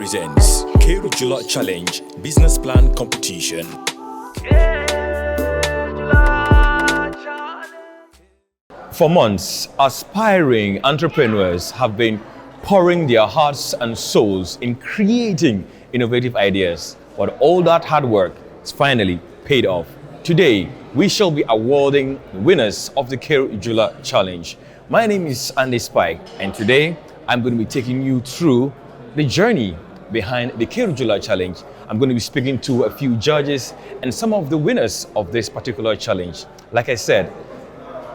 presents Keur Jula Challenge Business Plan Competition. For months, aspiring entrepreneurs have been pouring their hearts and souls in creating innovative ideas, but all that hard work is finally paid off. Today, we shall be awarding the winners of the Keur Jula Challenge. My name is Andy Spike, and today I'm going to be taking you through the journey behind the Keur Jula Challenge. I'm going to be speaking to a few judges and some of the winners of this particular challenge. Like I said,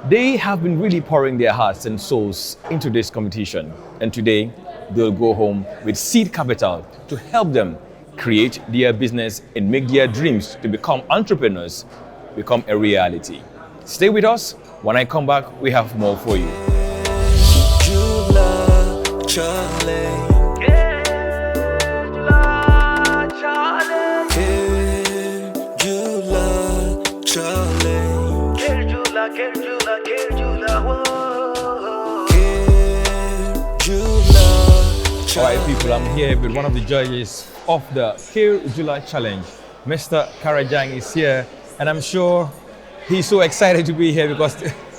they have been really pouring their hearts and souls into this competition, and today they'll go home with seed capital to help them create their business and make their dreams to become entrepreneurs become a reality. Stay with us. When I come back, we have more for you. Jula, Charlie. All right, people, I'm here with one of the judges of the Keur Jula Challenge. Mr. Karajang is here, and I'm sure he's so excited to be here because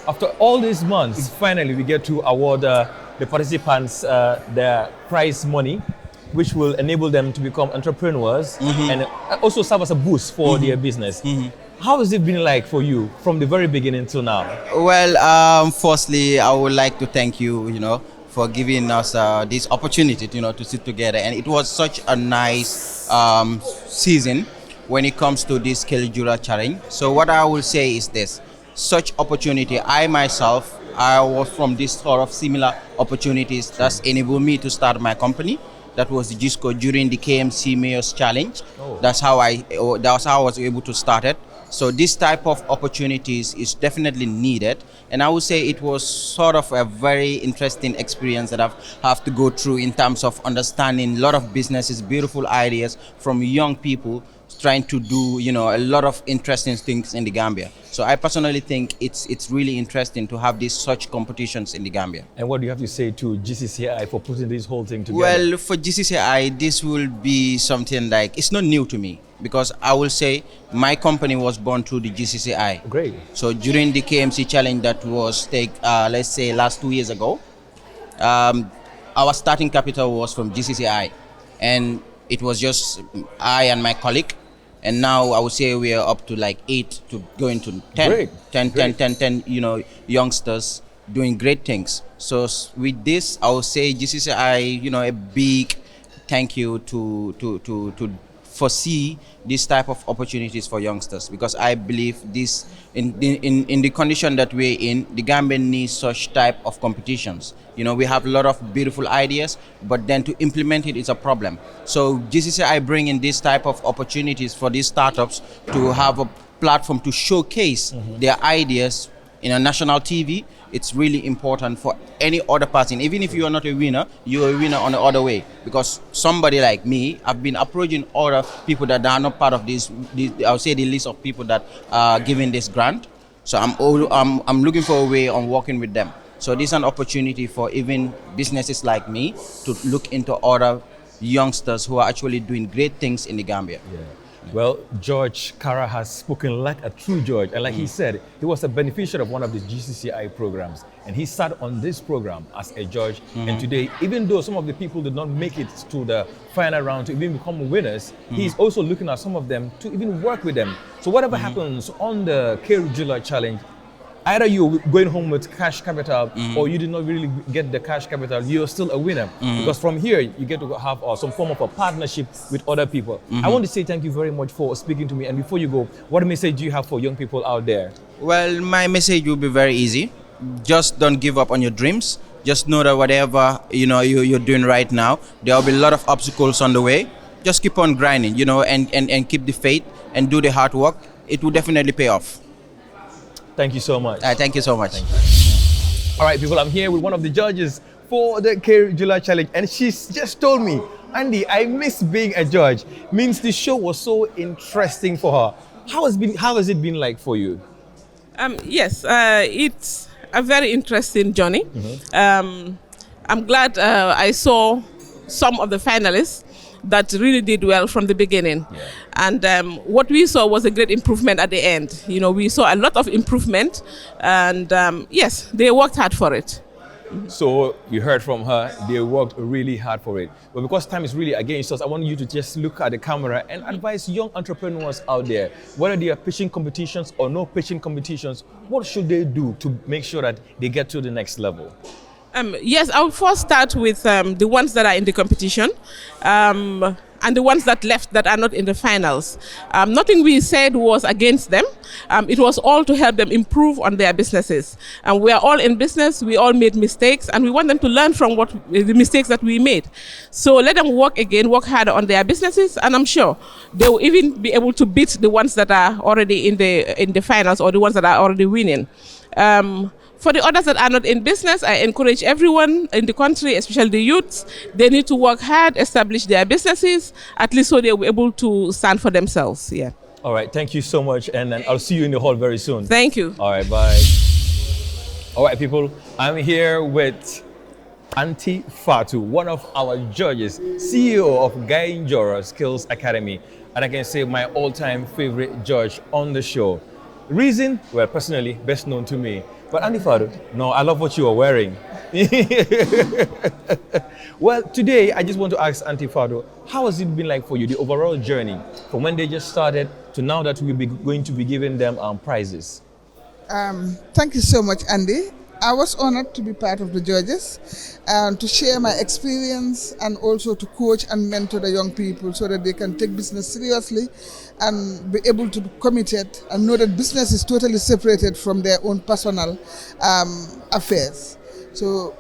after all these months, finally we get to award the participants their prize money, which will enable them to become entrepreneurs and also serve as a boost for their business. How has it been like for you from the very beginning till now? Well, firstly, I would like to thank you, for giving us this opportunity, to sit together. And it was such a nice season when it comes to this Keur Jula Challenge. So what I will say is this: such opportunity, I myself, I was from this sort of similar opportunities that's enabled me to start my company. That was Gcci during the KMC Mayor's Challenge. That's how I was able to start it. So this type of opportunities is definitely needed, and I would say it was sort of a very interesting experience that I've have to go through in terms of understanding a lot of businesses, beautiful ideas from young people trying to do a lot of interesting things in the Gambia. So I personally think it's really interesting to have these such competitions in the Gambia. And what do you have to say to GCCI for putting this whole thing together? Well, for GCCI, this will be something like, it's not new to me, because I will say my company was born through the GCCI. Great. So during the KMC challenge that was let's say last 2 years ago, our starting capital was from GCCI, and it was just I and my colleague. And now I would say we are up to like 8 to going to 10. Great. 10, youngsters doing great things. So with this, I would say GCCI, a big thank you to foresee this type of opportunities for youngsters, because I believe this in the condition that we're in, the Gambia needs such type of competitions. We have a lot of beautiful ideas, but then to implement it is a problem. So GCCI bring in this type of opportunities for these startups to have a platform to showcase their ideas in a national TV. It's really important for any other person. Even if you are not a winner, you're a winner on the other way. Because somebody like me, I've been approaching other people that are not part of this I would say the list of people that are given this grant. So I'm looking for a way on working with them. So this is an opportunity for even businesses like me to look into other youngsters who are actually doing great things in the Gambia. Yeah. Well, George Kara has spoken like a true judge, and like he said, he was a beneficiary of one of the GCCI programs, and he sat on this program as a judge. And today, even though some of the people did not make it to the final round to even become winners, he's also looking at some of them to even work with them. So whatever happens on the Keur Jula Challenge, either you're going home with cash capital or you did not really get the cash capital, you're still a winner. Because from here, you get to have some form of a partnership with other people. I want to say thank you very much for speaking to me. And before you go, what message do you have for young people out there? Well, my message will be very easy. Just don't give up on your dreams. Just know that whatever you're doing right now, there will be a lot of obstacles on the way. Just keep on grinding, and keep the faith and do the hard work. It will definitely pay off. Thank you so much. Thank you so much. All right, people, I'm here with one of the judges for the Keur Jula Challenge, and she's just told me, Andy, I miss being a judge. Means the show was so interesting for her. How has it been like for you? Yes, it's a very interesting journey. I'm glad I saw some of the finalists, that really did well from the beginning. And what we saw was a great improvement at the end. You know, we saw a lot of improvement, and yes, they worked hard for it. So you heard from her, they worked really hard for it. But because time is really against us, I want you to just look at the camera and advise young entrepreneurs out there, whether they are pitching competitions or no pitching competitions, what should they do to make sure that they get to the next level? Yes, I will first start with the ones that are in the competition and the ones that left that are not in the finals. Nothing we said was against them. It was all to help them improve on their businesses. And we are all in business, we all made mistakes, and we want them to learn from the mistakes that we made. So let them work harder on their businesses, and I'm sure they will even be able to beat the ones that are already in the finals or the ones that are already winning. For the others that are not in business, I encourage everyone in the country, especially the youths, they need to work hard, establish their businesses, at least so they'll be able to stand for themselves. Yeah. All right, thank you so much, and I'll see you in the hall very soon. Thank you. All right, bye. All right, people, I'm here with Auntie Fatu, one of our judges, CEO of Gcci Skills Academy, and I can say my all-time favorite judge on the show. Reason? Well, personally, best known to me. But Auntie Fatu, no, I love what you are wearing. Well, today I just want to ask Auntie Fatu, how has it been like for you, the overall journey, from when they just started to now that we'll be going to be giving them prizes? Thank you so much, Andy. I was honored to be part of the judges and to share my experience and also to coach and mentor the young people so that they can take business seriously and be able to be committed and know that business is totally separated from their own personal affairs. So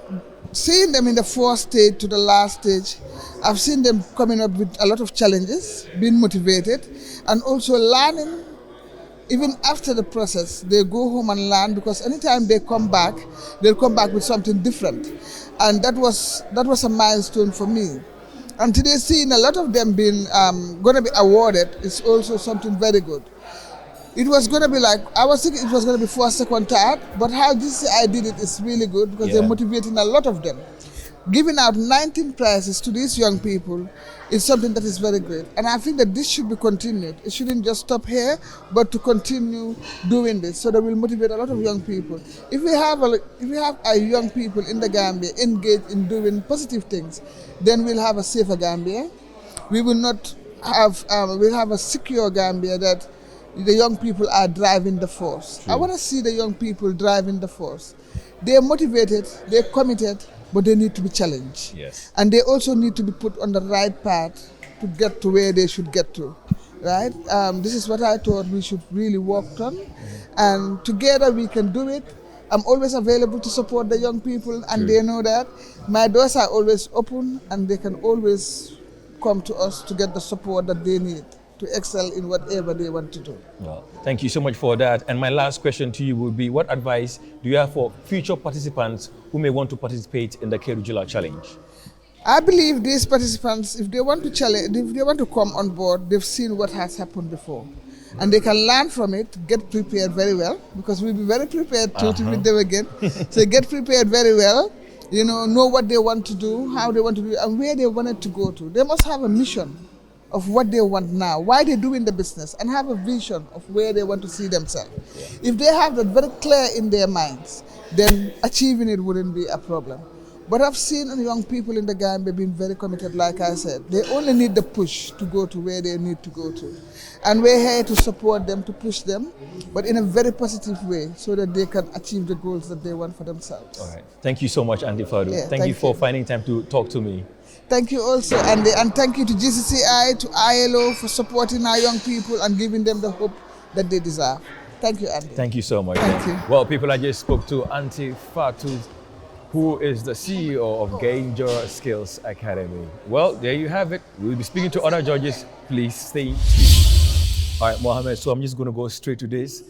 seeing them in the first stage to the last stage, I've seen them coming up with a lot of challenges, being motivated, and also learning. Even after the process, they go home and learn, because anytime they come back, they'll come back with something different. And that was a milestone for me. And today, seeing a lot of them being going to be awarded is also something very good. It was going to be like, I was thinking it was going to be first, second, third, but how Gcci did it is really good, because they're motivating a lot of them. Giving out 19 prizes to these young people is something that is very great. And I think that this should be continued. It shouldn't just stop here, but to continue doing this so that we'll motivate a lot of young people. If we have our young people in the Gambia engaged in doing positive things, then we'll have a safer Gambia. We will not have, we'll have a secure Gambia that the young people are driving the force. I want to see the young people driving the force. They're motivated, they're committed, but they need to be challenged. Yes. And they also need to be put on the right path to get to where they should get to, right? This is what I thought we should really work on. And together we can do it. I'm always available to support the young people, and they know that. My doors are always open, and they can always come to us to get the support that they need to excel in whatever they want to do. Well, thank you so much for that. And my last question to you would be, what advice do you have for future participants who may want to participate in the Jula challenge? I believe these participants, if they want to challenge, if they want to come on board, they've seen what has happened before. And they can learn from it, get prepared very well, because we'll be very prepared to meet them again. So get prepared very well, know what they want to do, how they want to do it, and where they want it to go to. They must have a mission of what they want now, why they're doing the business, and have a vision of where they want to see themselves. If they have that very clear in their minds, then achieving it wouldn't be a problem. But I've seen young people in the Gambia being very committed, like I said. They only need the push to go to where they need to go to. And we're here to support them, to push them, but in a very positive way, so that they can achieve the goals that they want for themselves. All right. Thank you so much, Auntie Fadu. Yeah, thank you for finding time to talk to me. Thank you also, Andy, and thank you to Gcci, to ILO for supporting our young people and giving them the hope that they deserve. Thank you, Andy. Thank you so much. Thank you. Well, people, I just spoke to Auntie Fatu, who is the CEO of Gcci Skills Academy. Well, there you have it. We'll be speaking to other judges. Please stay tuned. All right, Mohammed, so I'm just going to go straight to this.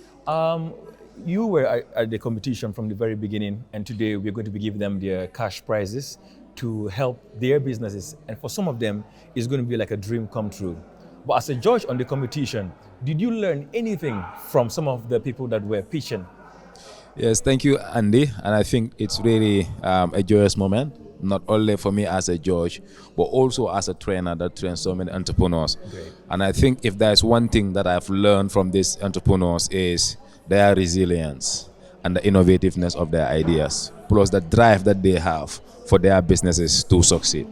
You were at the competition from the very beginning, and today we're going to be giving them their cash prizes to help their businesses. And for some of them, it's going to be like a dream come true. But as a judge on the competition, did you learn anything from some of the people that were pitching? Yes, thank you, Andy. And I think it's really a joyous moment not only for me as a judge, but also as a trainer that trains so many entrepreneurs. Great. And I think if there's one thing that I've learned from these entrepreneurs is their resilience and the innovativeness of their ideas, plus the drive that they have for their businesses to succeed.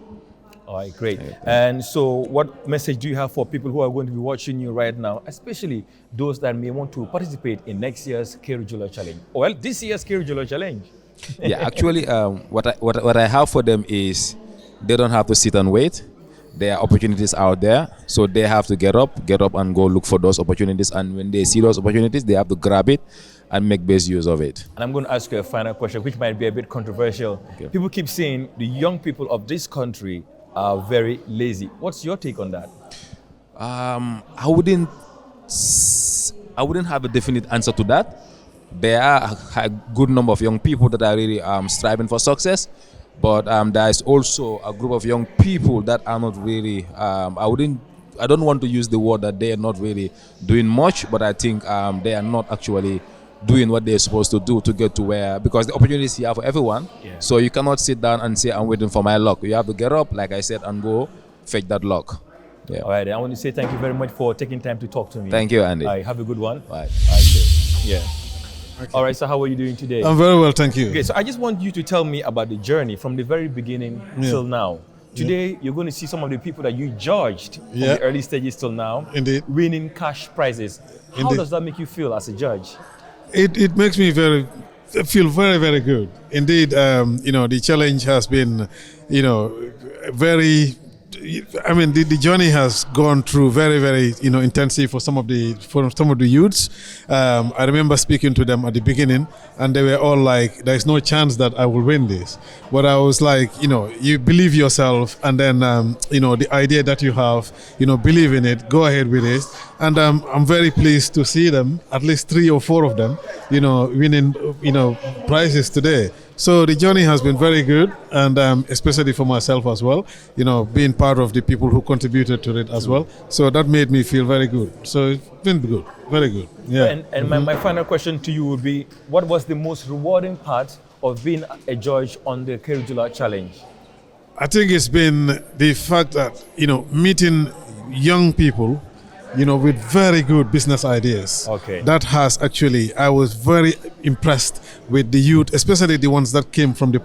All right, great. And so what message do you have for people who are going to be watching you right now, especially those that may want to participate in next year's Keur Jula Challenge? Well, this year's Keur Jula Challenge. Yeah, actually, what I have for them is they don't have to sit and wait. There are opportunities out there, so they have to get up and go look for those opportunities. And when they see those opportunities, they have to grab it and make best use of it. And I'm going to ask you a final question, which might be a bit controversial. Okay. People keep saying the young people of this country are very lazy. What's your take on that? I wouldn't have a definite answer to that. There are a good number of young people that are really striving for success, but there is also a group of young people that are not really. I don't want to use the word that they are not really doing much, but I think they are not actually doing what they're supposed to do to get to where, because the opportunity is here for everyone. Yeah. So you cannot sit down and say, I'm waiting for my luck. You have to get up, like I said, and go fetch that luck. Yeah. All right, I want to say thank you very much for taking time to talk to me. Thank you, Andy. All right, have a good one. Bye. All right, yeah. Okay. All right, so how are you doing today? I'm very well, thank you. Okay, so I just want you to tell me about the journey from the very beginning till now. Today, you're going to see some of the people that you judged from the early stages till now. Indeed. Winning cash prizes. How does that make you feel as a judge? It makes me feel very, very good. Indeed, the challenge has been, very. I mean, the journey has gone through very, very, intensive for some of the youths. I remember speaking to them at the beginning, and they were all like, "There is no chance that I will win this." But I was like, you believe yourself, and then, the idea that you have, believe in it, go ahead with it. And I'm very pleased to see them, at least 3 or 4 of them, winning, prizes today. So the journey has been very good, and especially for myself as well, being part of the people who contributed to it as well. So that made me feel very good. So it's been good, very good. Yeah. And my final question to you would be, what was the most rewarding part of being a judge on the Keur Jula Challenge? I think it's been the fact that, meeting young people, with very good business ideas. Okay. That has actually, I was very impressed with the youth, especially the ones that came from the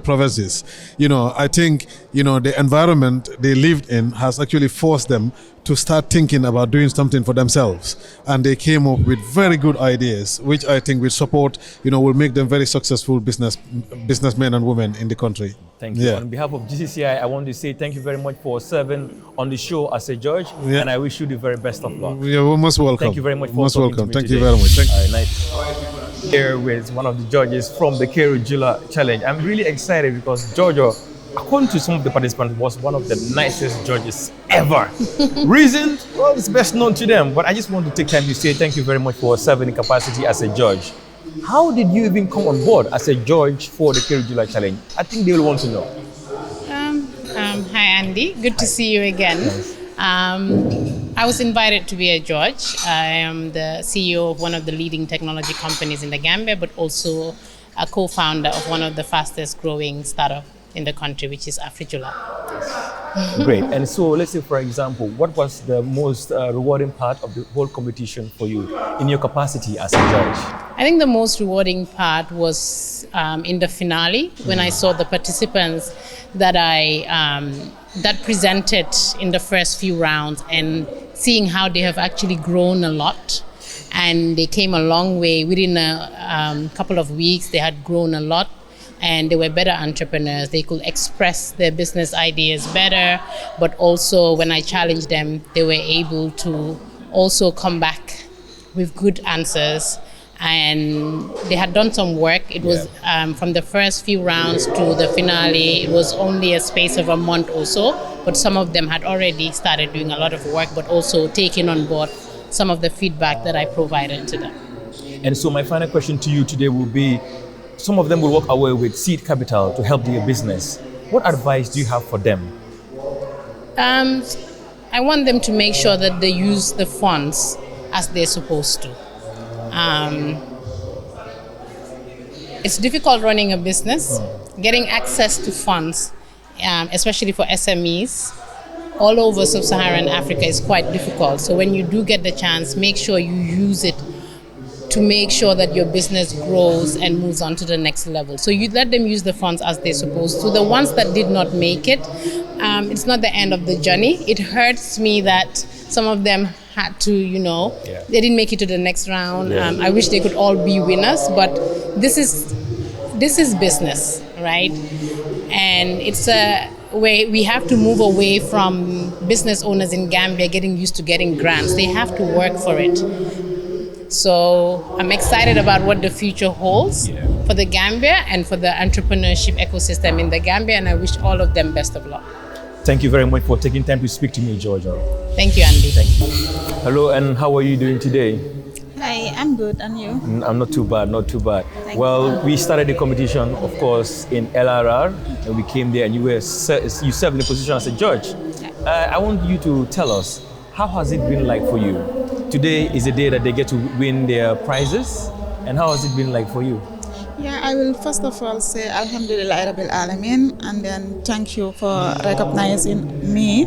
provinces. I think, the environment they lived in has actually forced them to start thinking about doing something for themselves. And they came up with very good ideas, which I think with support, will make them very successful businessmen and women in the country. Thank you. Yeah. On behalf of Gcci, I want to say thank you very much for serving on the show as a judge, and I wish you the very best of luck. You're most welcome. Thank you very much for most talking welcome. to me Thank today. you very much. Thank you. Nice. Here with one of the judges from the Keur Jula Challenge. I'm really excited because Jojo, according to some of the participants, was one of the nicest judges ever. Reason? Well, it's best known to them, but I just want to take time to say thank you very much for serving in capacity as a judge. How did you even come on board as a judge for the Keur Jula Challenge? I think they will want to know. Hi, Andy. Good to see you again. Yes. I was invited to be a judge. I am the CEO of one of the leading technology companies in the Gambia, but also a co-founder of one of the fastest growing startups in the country, which is AfriJula. Great. And so let's say, for example, what was the most rewarding part of the whole competition for you in your capacity as a judge? I think the most rewarding part was in the finale, when I saw the participants that that presented in the first few rounds, and seeing how they have actually grown a lot. And they came a long way. Within a couple of weeks, they had grown a lot. And they were better entrepreneurs. They could express their business ideas better, but also when I challenged them, they were able to also come back with good answers. And they had done some work. It was from the first few rounds to the finale, it was only a space of a month or so, but some of them had already started doing a lot of work, but also taking on board some of the feedback that I provided to them. And so my final question to you today will be, some of them will walk away with seed capital to help their business. What advice do you have for them? I want them to make sure that they use the funds as they're supposed to. It's difficult running a business, getting access to funds, especially for SMEs, all over sub-Saharan Africa is quite difficult. So when you do get the chance, make sure you use it to make sure that your business grows and moves on to the next level. So you let them use the funds as they're supposed to. The ones that did not make it, it's not the end of the journey. It hurts me that some of them had to, they didn't make it to the next round. I wish they could all be winners, but this is business, right? And it's a way we have to move away from business owners in Gambia getting used to getting grants. They have to work for it. So I'm excited about what the future holds for the Gambia and for the entrepreneurship ecosystem in the Gambia, and I wish all of them best of luck. Thank you very much for taking time to speak to me, Georgia. Thank you, Andy. Thank you. Hello, and how are you doing today? Hi, I'm good, and you? I'm not too bad, not too bad. Well, we started the competition, of course, in LRR, and we came there, and you served in the position as a judge. I want you to tell us, how has it been like for you? Today is the day that they get to win their prizes, and how has it been like for you? Yeah, I will first of all say Alhamdulillah Rabbil Alamin, and then thank you for recognizing me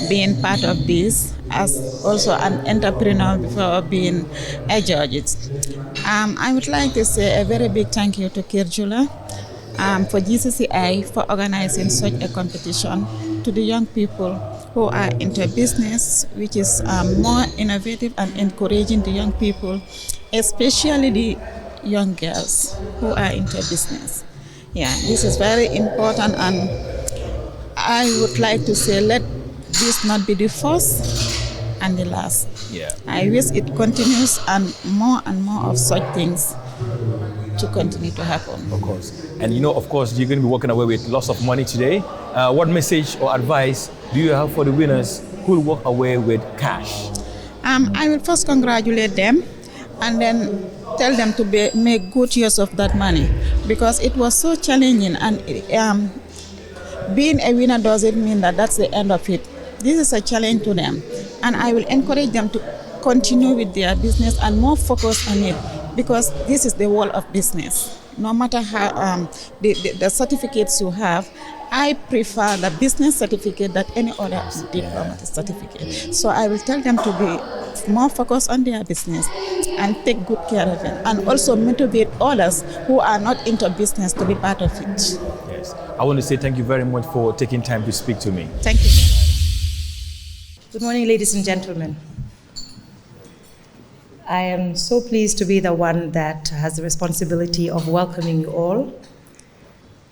being part of this as also an entrepreneur before being a judge. I would like to say a very big thank you to Keur Jula for GCCI for organizing such a competition, to the young people who are into business, which is more innovative and encouraging the young people, especially the young girls who are into business. Yeah, this is very important, and I would like to say let this not be the first and the last. Yeah. I wish it continues and more of such things to continue to happen. Of course. And of course, you're going to be walking away with lots of money today. What message or advice do you have for the winners who will walk away with cash? I will first congratulate them and then tell them to make good use of that money, because it was so challenging, and being a winner doesn't mean that that's the end of it. This is a challenge to them, and I will encourage them to continue with their business and more focus on it, because this is the world of business. No matter how the certificates you have, I prefer the business certificate than any other diploma certificate. So I will tell them to be more focused on their business and take good care of it, and also motivate others who are not into business to be part of it. Yes. I want to say thank you very much for taking time to speak to me. Thank you. Good morning, ladies and gentlemen. I am so pleased to be the one that has the responsibility of welcoming you all,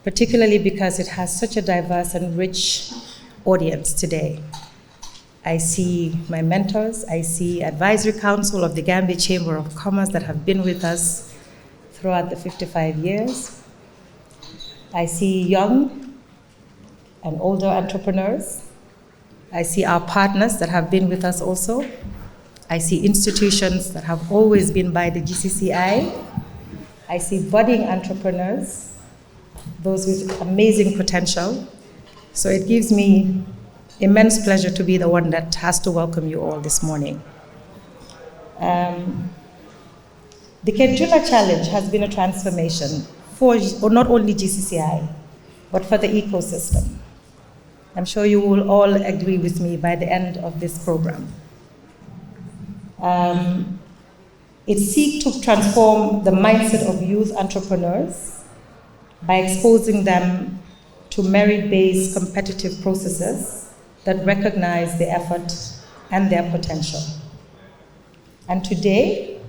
particularly because it has such a diverse and rich audience today. I see my mentors, I see Advisory Council of the Gambia Chamber of Commerce that have been with us throughout the 55 years. I see young and older entrepreneurs. I see our partners that have been with us also. I see institutions that have always been by the GCCI. I see budding entrepreneurs, those with amazing potential. So it gives me immense pleasure to be the one that has to welcome you all this morning. The Jula Challenge has been a transformation for not only GCCI, but for the ecosystem. I'm sure you will all agree with me by the end of this program. It seeks to transform the mindset of youth entrepreneurs by exposing them to merit-based competitive processes that recognize their effort and their potential. And today,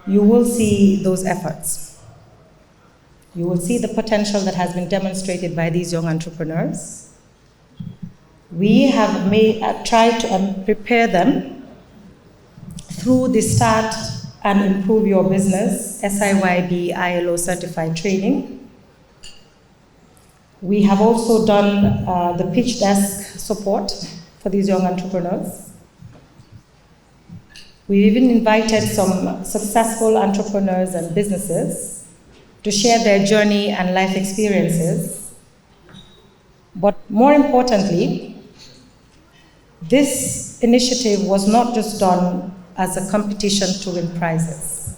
you will see those efforts. You will see the potential that has been demonstrated by these young entrepreneurs. We have tried to prepare them through the Start and Improve Your Business SIYB ILO certified training. We have also done the pitch desk support for these young entrepreneurs. We even invited some successful entrepreneurs and businesses to share their journey and life experiences. But more importantly, this initiative was not just done as a competition to win prizes.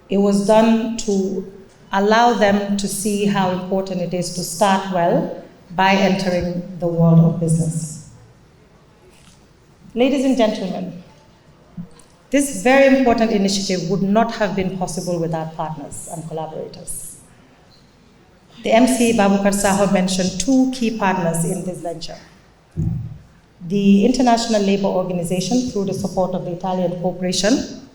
It was done to allow them to see how important it is to start well by entering the world of business. Ladies and gentlemen, this very important initiative would not have been possible without partners and collaborators. The MC Babukar Saho mentioned two key partners in this venture. The International Labour Organization, through the support of the Italian Corporation,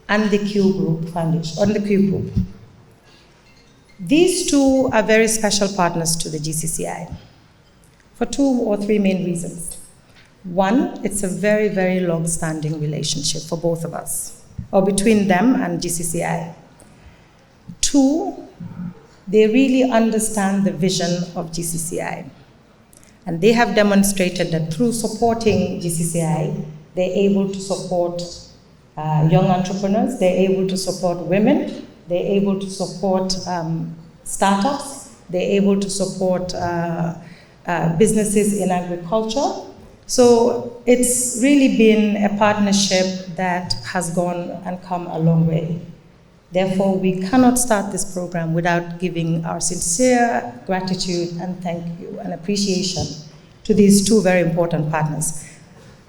and the Keur Group Foundation, or the Keur Group. These two are very special partners to the GCCI for 2 or 3 main reasons. One, it's a very, very long-standing relationship for both of us, or between them and GCCI. 2, they really understand the vision of GCCI. And they have demonstrated that through supporting GCCI, they're able to support young entrepreneurs, they're able to support women, they're able to support startups, they're able to support businesses in agriculture. So it's really been a partnership that has gone and come a long way. Therefore, we cannot start this program without giving our sincere gratitude and thank you and appreciation to these two very important partners,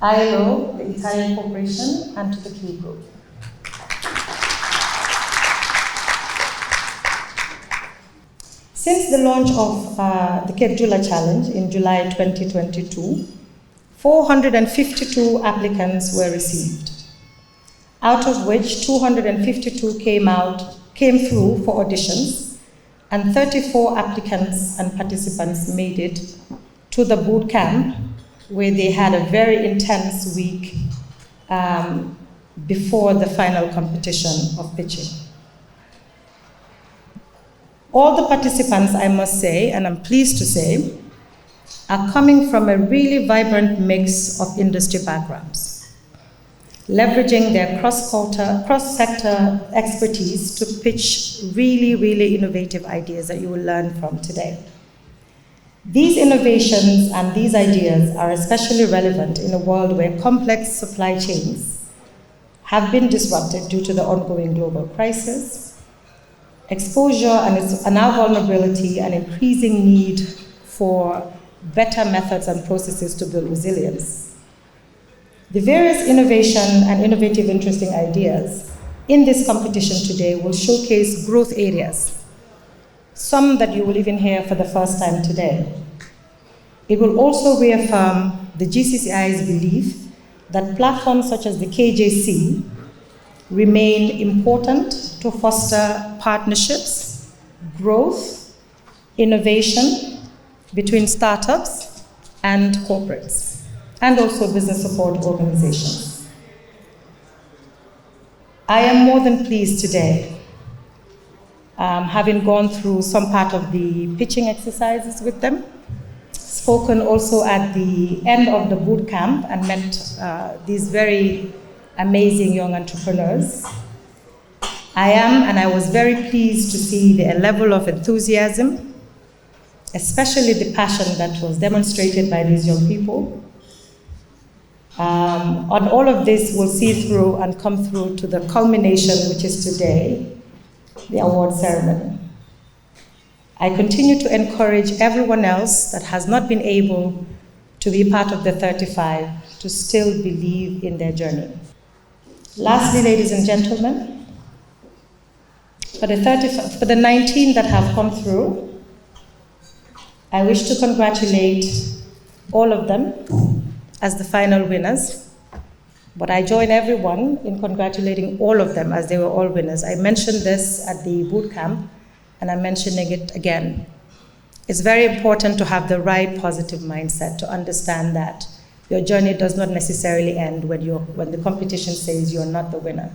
ILO, the Italian Corporation, and to the Keur Group. Since the launch of the Cape Jula Challenge in July 2022, 452 applicants were received, out of which 252 came through for auditions, and 34 applicants and participants made it to the boot camp, where they had a very intense week before the final competition of pitching. All the participants, I must say, and I'm pleased to say, are coming from a really vibrant mix of industry backgrounds, leveraging their cross-sector expertise to pitch really, really innovative ideas that you will learn from today. These innovations and these ideas are especially relevant in a world where complex supply chains have been disrupted due to the ongoing global crisis, exposure and our vulnerability, and increasing need for better methods and processes to build resilience. The various innovation and innovative, interesting ideas in this competition today will showcase growth areas, some that you will even hear for the first time today. It will also reaffirm the GCCI's belief that platforms such as the KJC remain important to foster partnerships, growth, innovation between startups and corporates, and also business support organizations. I am more than pleased today, having gone through some part of the pitching exercises with them, spoken also at the end of the boot camp and met these very amazing young entrepreneurs. I was very pleased to see the level of enthusiasm, especially the passion that was demonstrated by these young people. On all of this, we'll see through and come through to the culmination, which is today, the award ceremony. I continue to encourage everyone else that has not been able to be part of the 35 to still believe in their journey. Lastly, ladies and gentlemen, for the 19 that have come through, I wish to congratulate all of them as the final winners, but I join everyone in congratulating all of them as they were all winners. I mentioned this at the boot camp, and I'm mentioning it again. It's very important to have the right positive mindset to understand that your journey does not necessarily end when the competition says you're not the winner.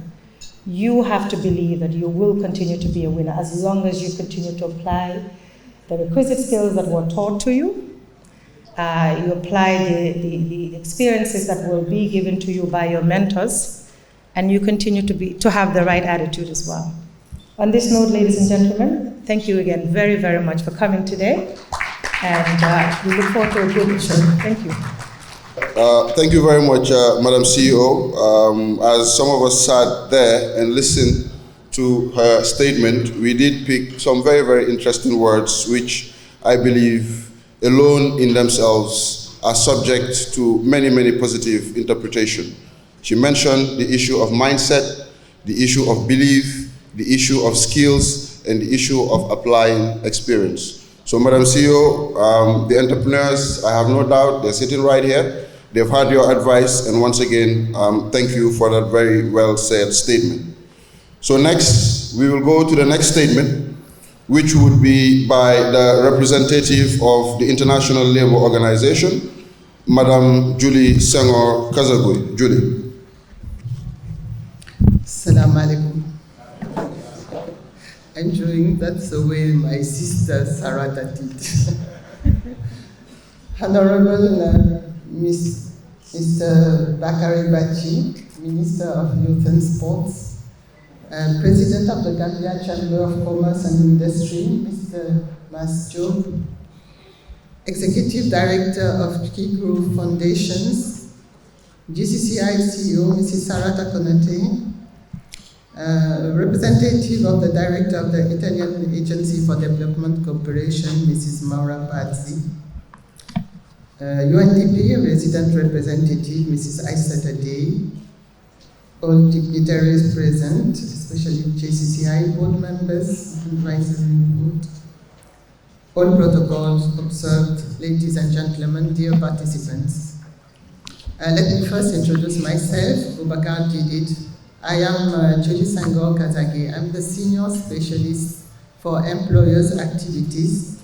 You have to believe that you will continue to be a winner as long as you continue to apply the requisite skills that were taught to you. You apply the experiences that will be given to you by your mentors, and you continue to have the right attitude as well. On this note, ladies and gentlemen, thank you again very, very much for coming today, and we look forward to a good show. Thank you. Thank you very much, Madam CEO. As some of us sat there and listened to to her statement, we did pick some very, very interesting words which I believe alone in themselves are subject to many, many positive interpretation. She mentioned the issue of mindset, the issue of belief, the issue of skills, and the issue of applying experience. So, Madam CEO, the entrepreneurs, I have no doubt, they're sitting right here. They've heard your advice, and once again, thank you for that very well said statement. So next, we will go to the next statement, which would be by the representative of the International Labour Organization, Madam Julie Senghor Kazagui. Julie. Assalamu alaikum. Enjoying that's the way my sister Sarata did. Honorable Mr. Bakari Bachi, Minister of Youth and Sports, President of the Gambia Chamber of Commerce and Industry, Mr. Mas Job, Executive Director of Keur Foundations, GCCI CEO, Mrs. Sarata Konate, representative of the Director of the Italian Agency for Development Cooperation, Mrs. Maura Bazzi, UNDP Resident Representative, Mrs. Aissata Day, all dignitaries present, especially GCCI board members and advisory board, all protocols observed, ladies and gentlemen, dear participants. Let me first introduce myself. Boubacar did it. I am Julie Senghor Kazagui. I'm the Senior Specialist for Employers Activities,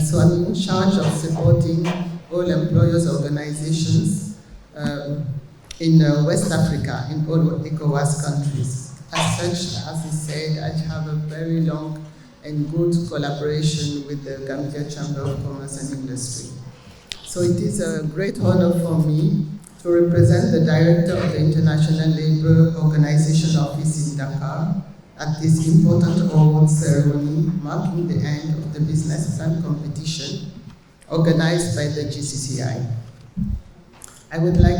so I'm in charge of supporting all employers organizations in West Africa, in all ECOWAS countries. As such, as he said, I have a very long and good collaboration with the Gambia Chamber of Commerce and Industry. So it is a great honor for me to represent the Director of the International Labour Organization office in Dakar at this important award ceremony marking the end of the business plan competition organized by the GCCI. I would like,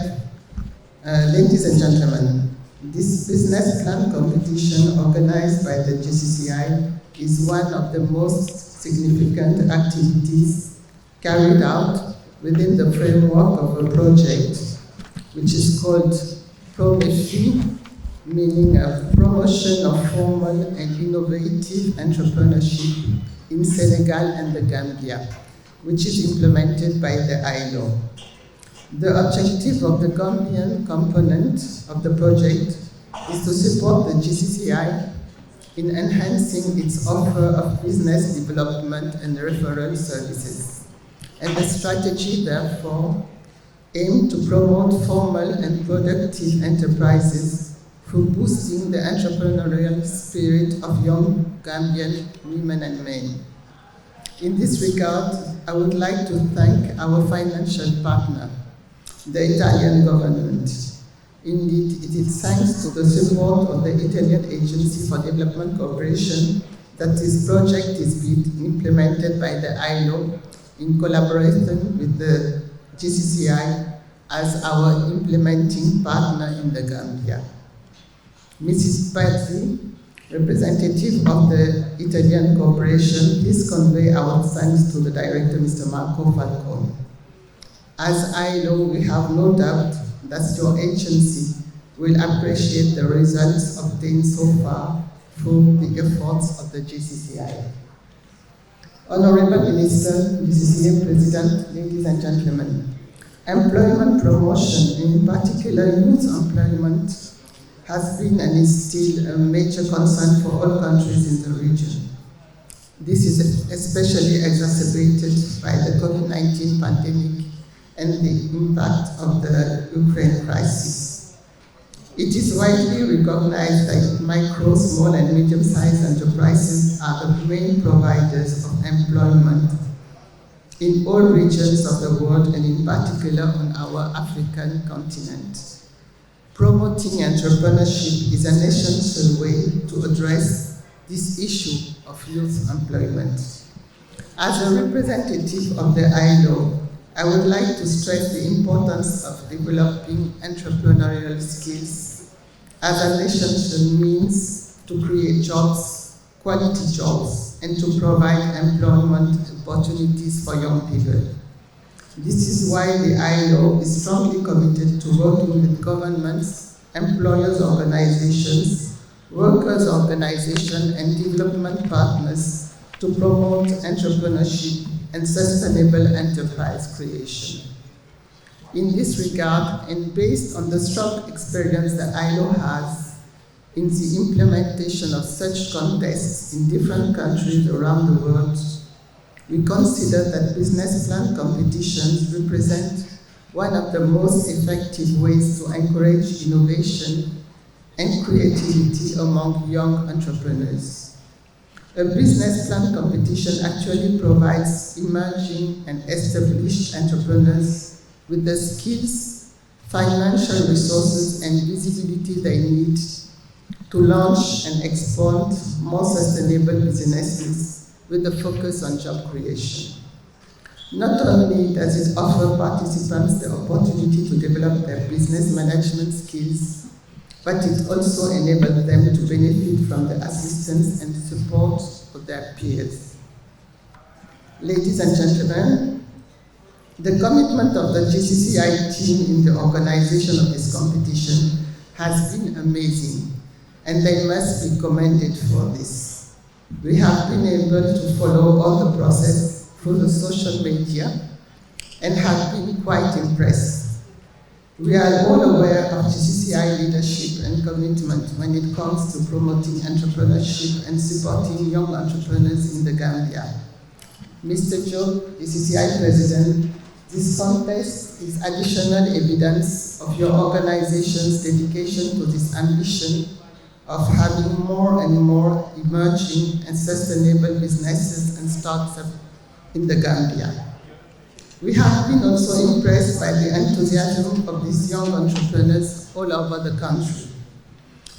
ladies and gentlemen, this business plan competition organized by the GCCI is one of the most significant activities carried out within the framework of a project which is called PROMEFI, meaning a promotion of formal and innovative entrepreneurship in Senegal and the Gambia, which is implemented by the ILO. The objective of the Gambian component of the project is to support the GCCI in enhancing its offer of business development and referral services. And the strategy, therefore, aimed to promote formal and productive enterprises through boosting the entrepreneurial spirit of young Gambian women and men. In this regard, I would like to thank our financial partner, the Italian government. Indeed, it is thanks to the support of the Italian Agency for Development Cooperation that this project is being implemented by the ILO in collaboration with the GCCI as our implementing partner in the Gambia. Mrs. Pazzi, representative of the Italian Corporation, please convey our thanks to the Director, Mr. Marco Falcone. As ILO, we have no doubt that your agency will appreciate the results obtained so far through the efforts of the GCCI. Honorable Minister, GCCI President, ladies and gentlemen, employment promotion, in particular youth employment, has been and is still a major concern for all countries in the region. This is especially exacerbated by the COVID-19 pandemic and the impact of the Ukraine crisis. It is widely recognized that micro, small, and medium-sized enterprises are the main providers of employment in all regions of the world and in particular on our African continent. Promoting entrepreneurship is an essential way to address this issue of youth employment. As a representative of the ILO, I would like to stress the importance of developing entrepreneurial skills as an essential means to to create jobs, quality jobs, and to provide employment opportunities for young people. This is why the ILO is strongly committed to working with governments, employers' organizations, workers' organizations, and development partners to promote entrepreneurship and sustainable enterprise creation. In this regard, and based on the strong experience that ILO has in the implementation of such contests in different countries around the world, we consider that business plan competitions represent one of the most effective ways to encourage innovation and creativity among young entrepreneurs. A business plan competition actually provides emerging and established entrepreneurs with the skills, financial resources, and visibility they need to launch and expand more sustainable businesses with a focus on job creation. Not only does it offer participants the opportunity to develop their business management skills, but it also enables them to benefit from the assistance and support of their peers. Ladies and gentlemen, the commitment of the GCCI team in the organization of this competition has been amazing, and they must be commended for this. We have been able to follow all the process through the social media and have been quite impressed. We are all aware of GCCI leadership and commitment when it comes to promoting entrepreneurship and supporting young entrepreneurs in the Gambia. Mr. Joe, GCCI President, this contest is additional evidence of your organization's dedication to this ambition of having more and more emerging and sustainable businesses and startups in the Gambia. We have been also impressed by the enthusiasm of these young entrepreneurs all over the country.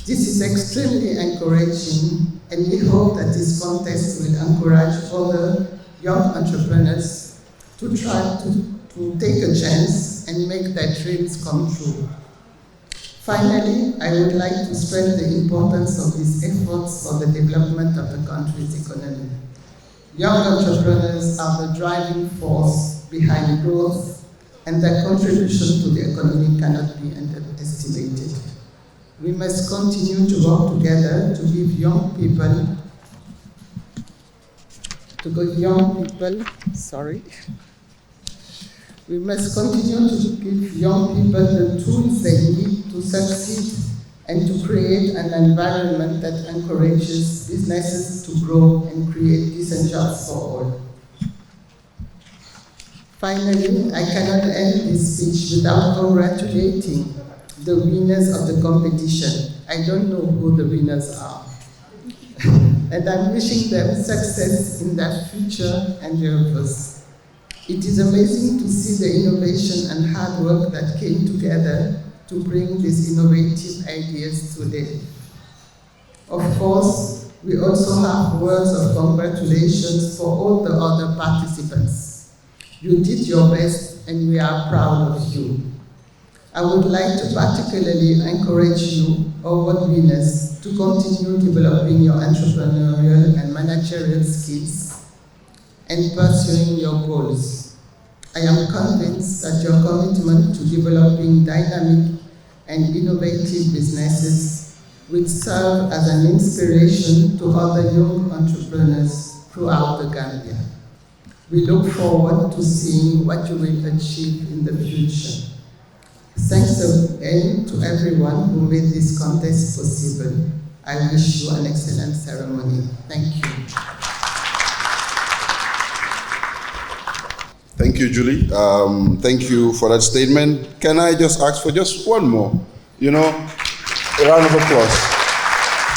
This is extremely encouraging, and we hope that this contest will encourage other young entrepreneurs to try to take a chance and make their dreams come true. Finally, I would like to stress the importance of these efforts for the development of the country's economy. Young entrepreneurs are the driving force behind growth, and their contribution to the economy cannot be underestimated. We must continue to work together to give young people, We must continue to give young people the tools they need to succeed and to create an environment that encourages businesses to grow and create decent jobs for all. Finally, I cannot end this speech without congratulating the winners of the competition. I don't know who the winners are. And I'm wishing them success in their future endeavors. It is amazing to see the innovation and hard work that came together to bring these innovative ideas today. Of course, we also have words of congratulations for all the other participants. You did your best, and we are proud of you. I would like to particularly encourage you, award winners, to continue developing your entrepreneurial and managerial skills and pursuing your goals. I am convinced that your commitment to developing dynamic and innovative businesses will serve as an inspiration to other young entrepreneurs throughout the Gambia. We look forward to seeing what you will achieve in the future. Thanks again to everyone who made this contest possible. I wish you an excellent ceremony. Thank you. Thank you, Julie. Thank you for that statement. Can I just ask for just one more? A round of applause.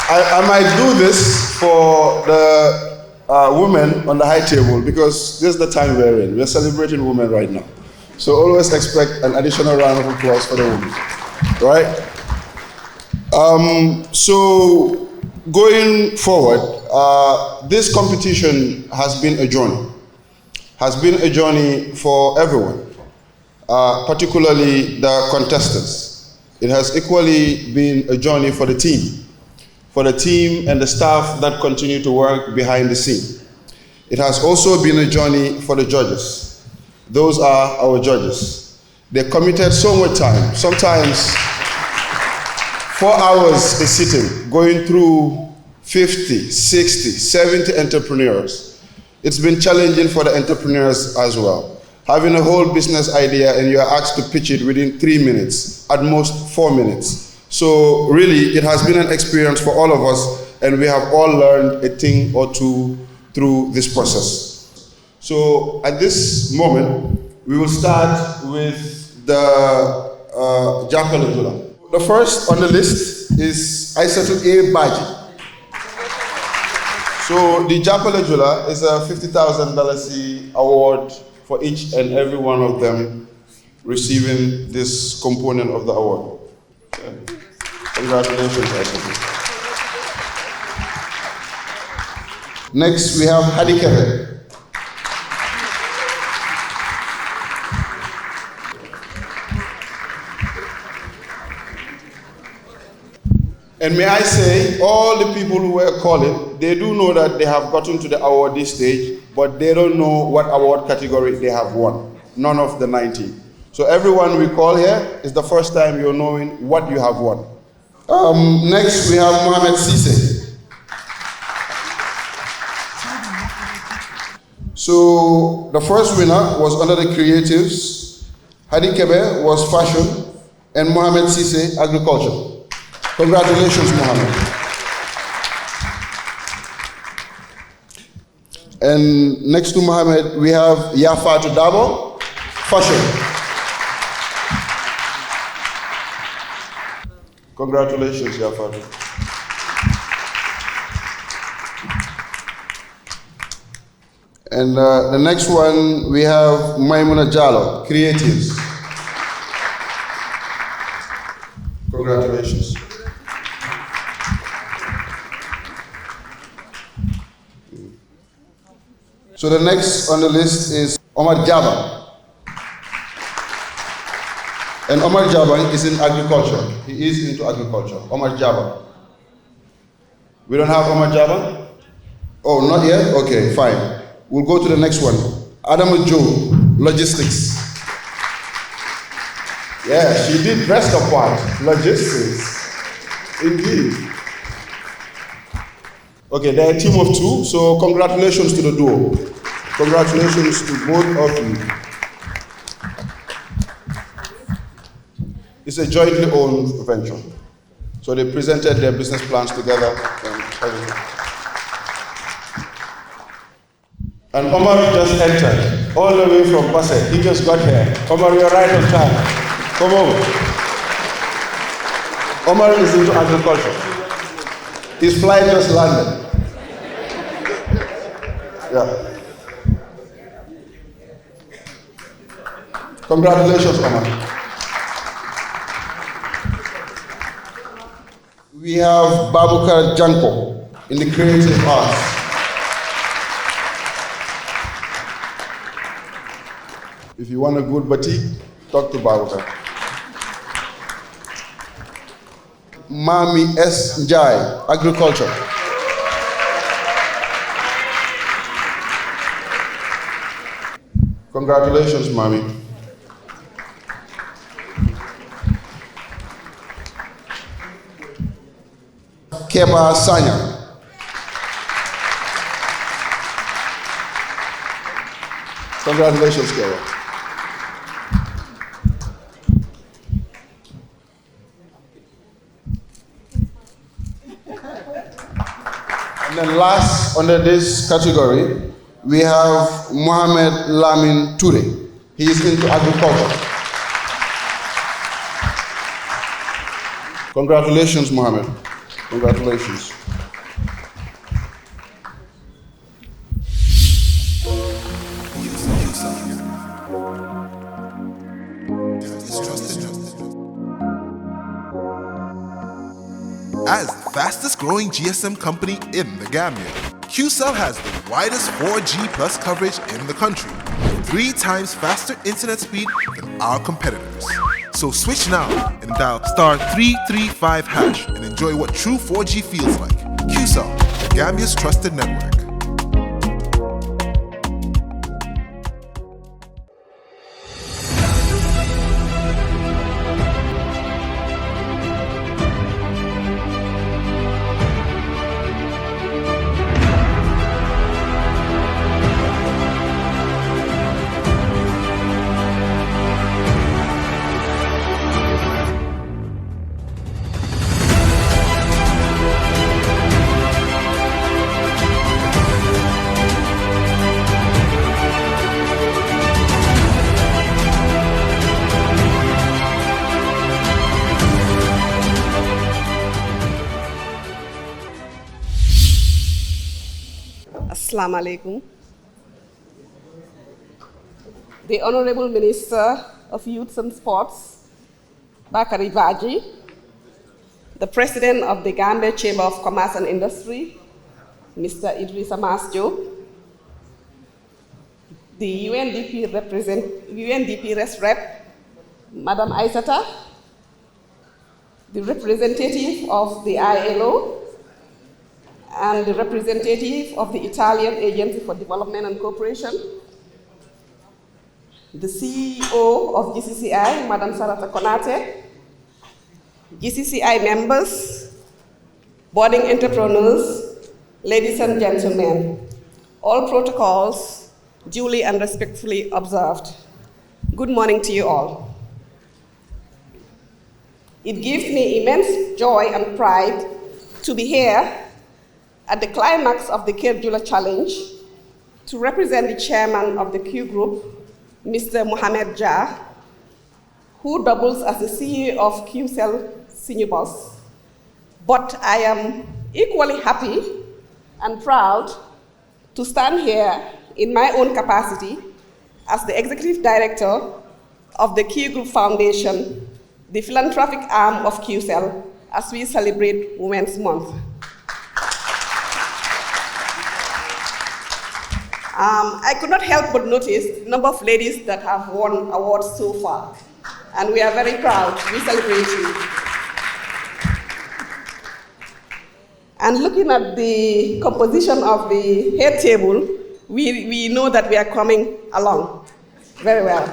I might do this for the women on the high table because this is the time we're in. We're celebrating women right now. So always expect an additional round of applause for the women. Right? So going forward, this competition has been a journey for everyone, particularly the contestants. It has equally been a journey for the team for the team and the staff that continue to work behind the scene. It has also been a journey for the judges. Those are our judges. They committed so much time, sometimes 4 hours a sitting, going through 50, 60, 70 entrepreneurs. It's been challenging for the entrepreneurs as well. Having a whole business idea and you are asked to pitch it within 3 minutes, at most 4 minutes. So really, it has been an experience for all of us, and we have all learned a thing or two through this process. So at this moment, we will start with the Jula. The first on the list is Aissatou A. Baji. So the Jula is a $50,000 award for each and every one of them receiving this component of the award. Congratulations, Aissatou. Next, we have Hadi Keur. And may I say, all the people who were calling, they do know that they have gotten to the awardee stage, but they don't know what award category they have won. None of the 19. So everyone we call here is the first time you're knowing what you have won. Next, we have Mohamed Cisse. So the first winner was under the creatives. Hadi Kebe was fashion, and Mohamed Cisse agriculture. Congratulations, Mohamed. And next to Mohamed, we have Yafatu Dabo, fashion. Congratulations, Yafatu. And the next one, we have Maimuna Jallo, creatives. Congratulations. So the next on the list is Omar Jaba. And Omar Jaba is in agriculture. He is into agriculture. Omar Jaba. We don't have Omar Jaba? Oh, not yet? Okay, fine. We'll go to the next one. Adam Joe, logistics. Yeah, she did dress the part. Logistics. Indeed. Okay, they're a team of two, so congratulations to the duo. Congratulations to both of you. It's a jointly owned venture. So they presented their business plans together and everything. And Omar just entered, all the way from Pasay. He just got here. Omar, you're right on time. Come over. Omar is into agriculture. His flight just landed. Yeah. Congratulations, Omar. We have Babukar Janko in the creative arts. If you want a good batik, talk to Babukar. Mami S. Njai, agriculture. Congratulations, Mami. Keba Sanya. Congratulations, Keba. And then last under this category, we have Mohamed Lamin Toure. He is into agriculture. Congratulations, Mohamed. Congratulations. As the fastest growing GSM company in the Gambia, QCell has the widest 4G plus coverage in the country, 3 times faster internet speed than our competitors. So switch now and dial *335# and enjoy what true 4G feels like. QCell, the Gambia's trusted network. Assalamu alaikum. The Honorable Minister of Youth and Sports, Bakari Baji, the President of the Gambia Chamber of Commerce and Industry, Mr. Idrissa Masjo, the UNDP Res Rep, Madam Aissata, the representative of the ILO, and the representative of the Italian Agency for Development and Cooperation, the CEO of GCCI, Madam Sarata Konate, GCCI members, budding entrepreneurs, ladies and gentlemen, all protocols duly and respectfully observed. Good morning to you all. It gives me immense joy and pride to be here at the climax of the Keur Jula Challenge to represent the chairman of the Keur Group, Mr. Mohamed Jah, who doubles as the CEO of QCell Senior Boss. But I am equally happy and proud to stand here in my own capacity as the executive director of the Keur Group Foundation, the philanthropic arm of QCell, as we celebrate Women's Month. I could not help but notice the number of ladies that have won awards so far, and we are very proud. We celebrate you. And looking at the composition of the head table, we know that we are coming along very well.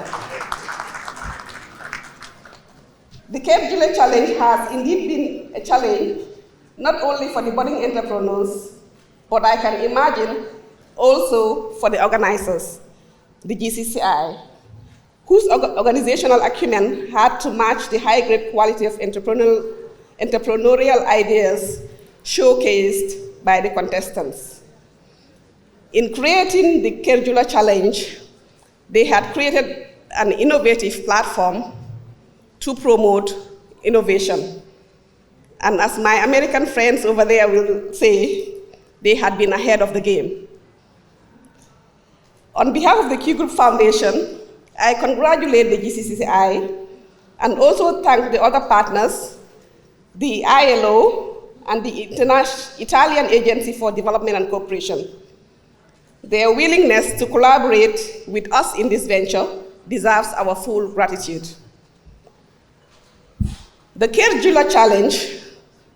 The Keur Jula Challenge has indeed been a challenge, not only for the budding entrepreneurs, but I can imagine also for the organizers, the GCCI, whose organizational acumen had to match the high-grade quality of entrepreneurial ideas showcased by the contestants. In creating the Keur Jula Challenge, they had created an innovative platform to promote innovation. And as my American friends over there will say, they had been ahead of the game. On behalf of the Keur Group Foundation, I congratulate the GCCI and also thank the other partners, the ILO and the Italian Agency for Development and Cooperation. Their willingness to collaborate with us in this venture deserves our full gratitude. The Keur Jula Challenge,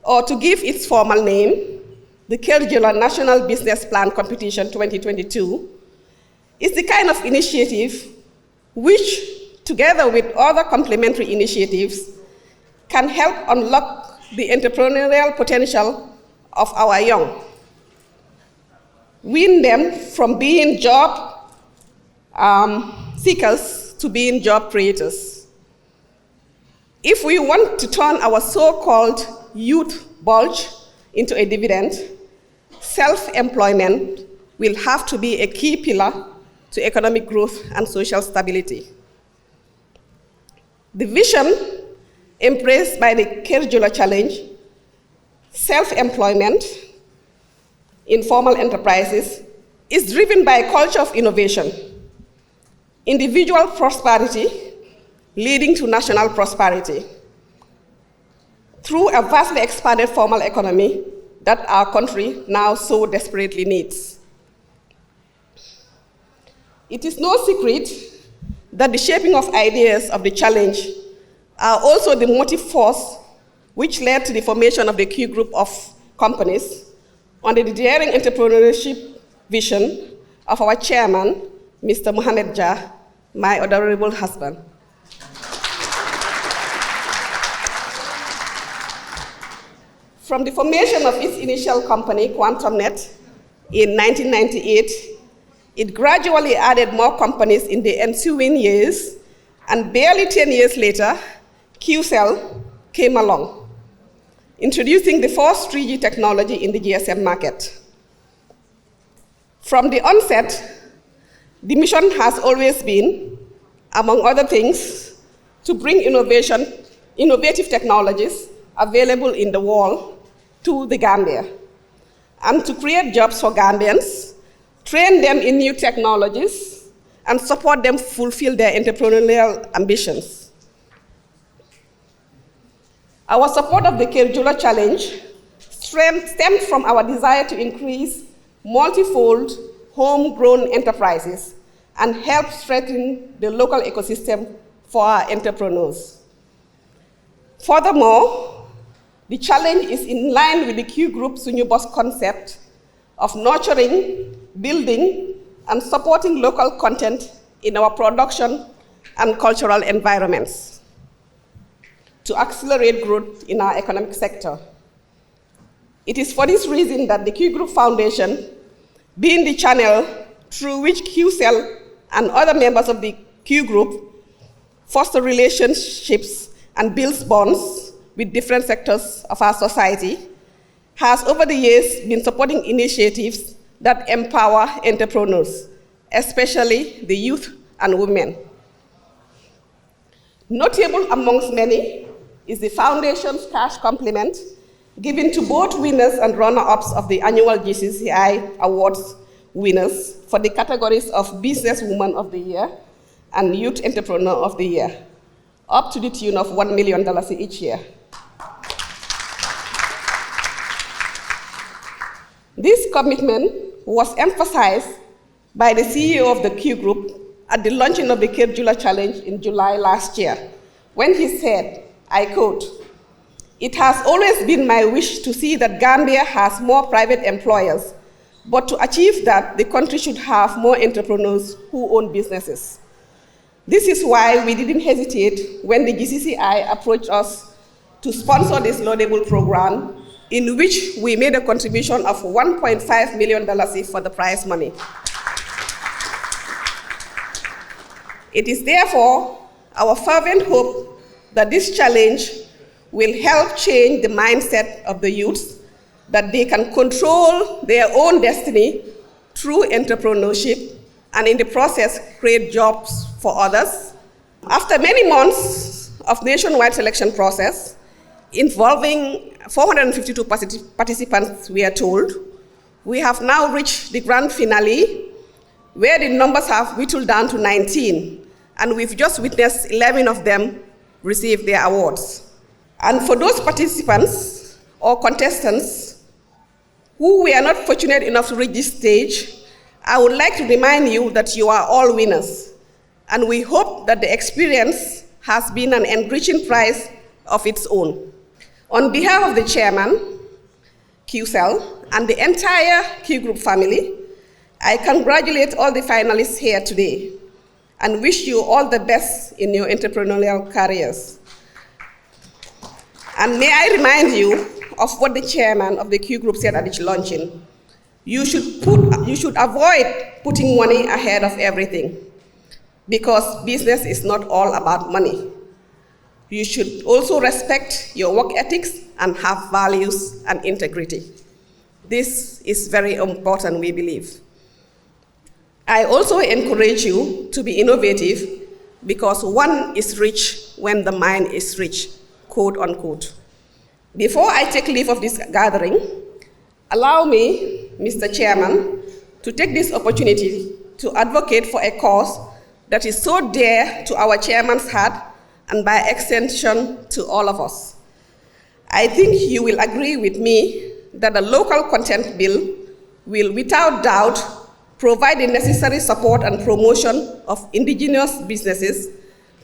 or to give its formal name, the Keur Jula National Business Plan Competition 2022, is the kind of initiative which, together with other complementary initiatives, can help unlock the entrepreneurial potential of our young. Win them from being job seekers to being job creators. If we want to turn our so-called youth bulge into a dividend, self-employment will have to be a key pillar to economic growth and social stability. The vision embraced by the Keur Jula Challenge, self-employment, informal enterprises, is driven by a culture of innovation, individual prosperity leading to national prosperity, through a vastly expanded formal economy that our country now so desperately needs. It is no secret that the shaping of ideas of the challenge are also the motive force which led to the formation of the Keur group of companies under the daring entrepreneurship vision of our chairman, Mr. Mohamed Jah, my adorable husband. From the formation of its initial company, QuantumNet, in 1998, it gradually added more companies in the ensuing years, and barely 10 years later, QCell came along, introducing the first 3G technology in the GSM market. From the onset, the mission has always been, among other things, to bring innovative technologies available in the world to the Gambia, and to create jobs for Gambians, train them in new technologies, and support them fulfill their entrepreneurial ambitions. Our support of the Jula challenge stemmed from our desire to increase multifold homegrown enterprises and help strengthen the local ecosystem for our entrepreneurs. Furthermore, the challenge is in line with the Keur Group's new boss concept of nurturing, building, and supporting local content in our production and cultural environments to accelerate growth in our economic sector. It is for this reason that the Keur Group Foundation, being the channel through which QCell and other members of the Keur Group foster relationships and builds bonds with different sectors of our society, has over the years been supporting initiatives that empower entrepreneurs, especially the youth and women. Notable amongst many is the Foundation's cash compliment given to both winners and runner-ups of the annual Gcci Awards winners for the categories of Businesswoman of the Year and Youth Entrepreneur of the Year, up to the tune of $1 million each year. This commitment was emphasized by the CEO of the Keur Group at the launching of the Jula Challenge in July last year, when he said, I quote, "It has always been my wish to see that Gambia has more private employers, but to achieve that, the country should have more entrepreneurs who own businesses. This is why we didn't hesitate when the GCCI approached us to sponsor this laudable program, in which we made a contribution of $1.5 million for the prize money. It is therefore our fervent hope that this challenge will help change the mindset of the youths, that they can control their own destiny through entrepreneurship, and in the process create jobs for others. After many months of nationwide selection process, involving 452 participants, we are told, we have now reached the grand finale, where the numbers have whittled down to 19, and we've just witnessed 11 of them receive their awards. And for those participants or contestants who were not fortunate enough to reach this stage, I would like to remind you that you are all winners, and we hope that the experience has been an enriching prize of its own. On behalf of the chairman, QCell, and the entire Keur Group family, I congratulate all the finalists here today and wish you all the best in your entrepreneurial careers. And may I remind you of what the chairman of the Keur Group said at its launching. You should avoid putting money ahead of everything, because business is not all about money. You should also respect your work ethics and have values and integrity. This is very important, we believe. I also encourage you to be innovative, because one is rich when the mind is rich, quote unquote. Before I take leave of this gathering, allow me, Mr. Chairman, to take this opportunity to advocate for a cause that is so dear to our chairman's heart, and by extension to all of us. I think you will agree with me that the local content bill will without doubt provide the necessary support and promotion of indigenous businesses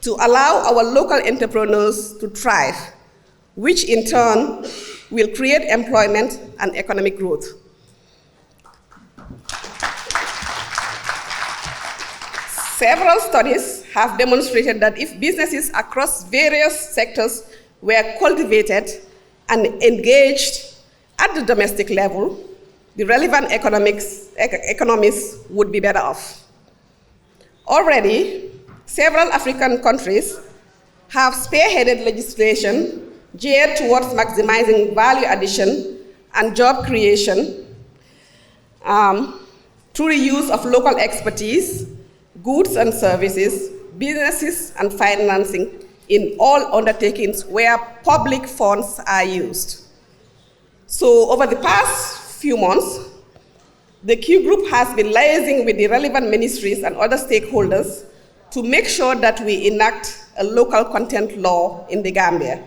to allow our local entrepreneurs to thrive, which in turn will create employment and economic growth. Several studies have demonstrated that if businesses across various sectors were cultivated and engaged at the domestic level, the relevant economies would be better off. Already, several African countries have spearheaded legislation geared towards maximizing value addition and job creation through the use of local expertise, goods and services, businesses, and financing in all undertakings where public funds are used. So over the past few months, the Keur Group has been liaising with the relevant ministries and other stakeholders to make sure that we enact a local content law in the Gambia.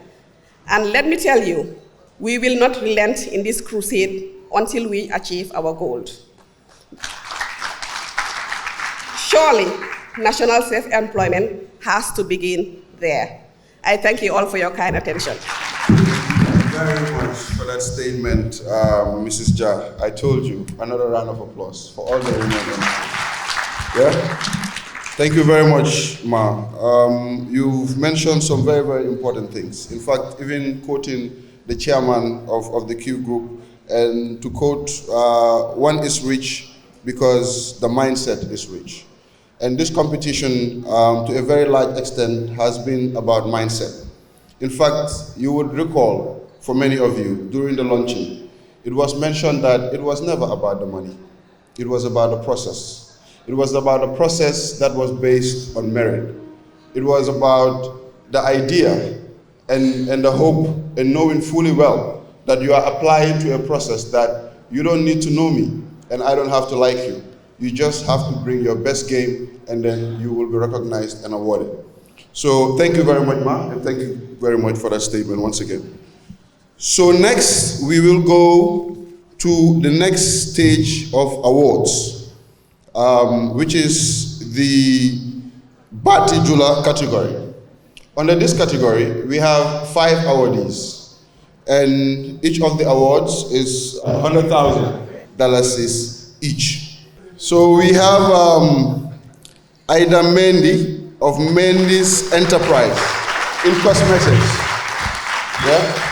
And let me tell you, we will not relent in this crusade until we achieve our goal. Surely, national self-employment has to begin there. I thank you all for your kind attention. Very much for that statement, Mrs. Ja. I told you, another round of applause for all the women. Yeah? Thank you very much, Ma. You've mentioned some very, very important things. In fact, even quoting the chairman of the Keur Group, and to quote, one is rich because the mindset is rich. And this competition, to a very large extent, has been about mindset. In fact, you would recall, for many of you, during the launching, it was mentioned that it was never about the money. It was about the process. It was about a process that was based on merit. It was about the idea and the hope and knowing fully well that you are applying to a process that you don't need to know me and I don't have to like you. You just have to bring your best game and then you will be recognized and awarded. So thank you very much, Ma, and thank you very much for that statement once again. So next, we will go to the next stage of awards, which is the Bati Jula category. Under this category, we have 5 awardees, and each of the awards is $100,000 each. So we have Ida Mendy of Mendy's Enterprise in cosmetics. Yeah?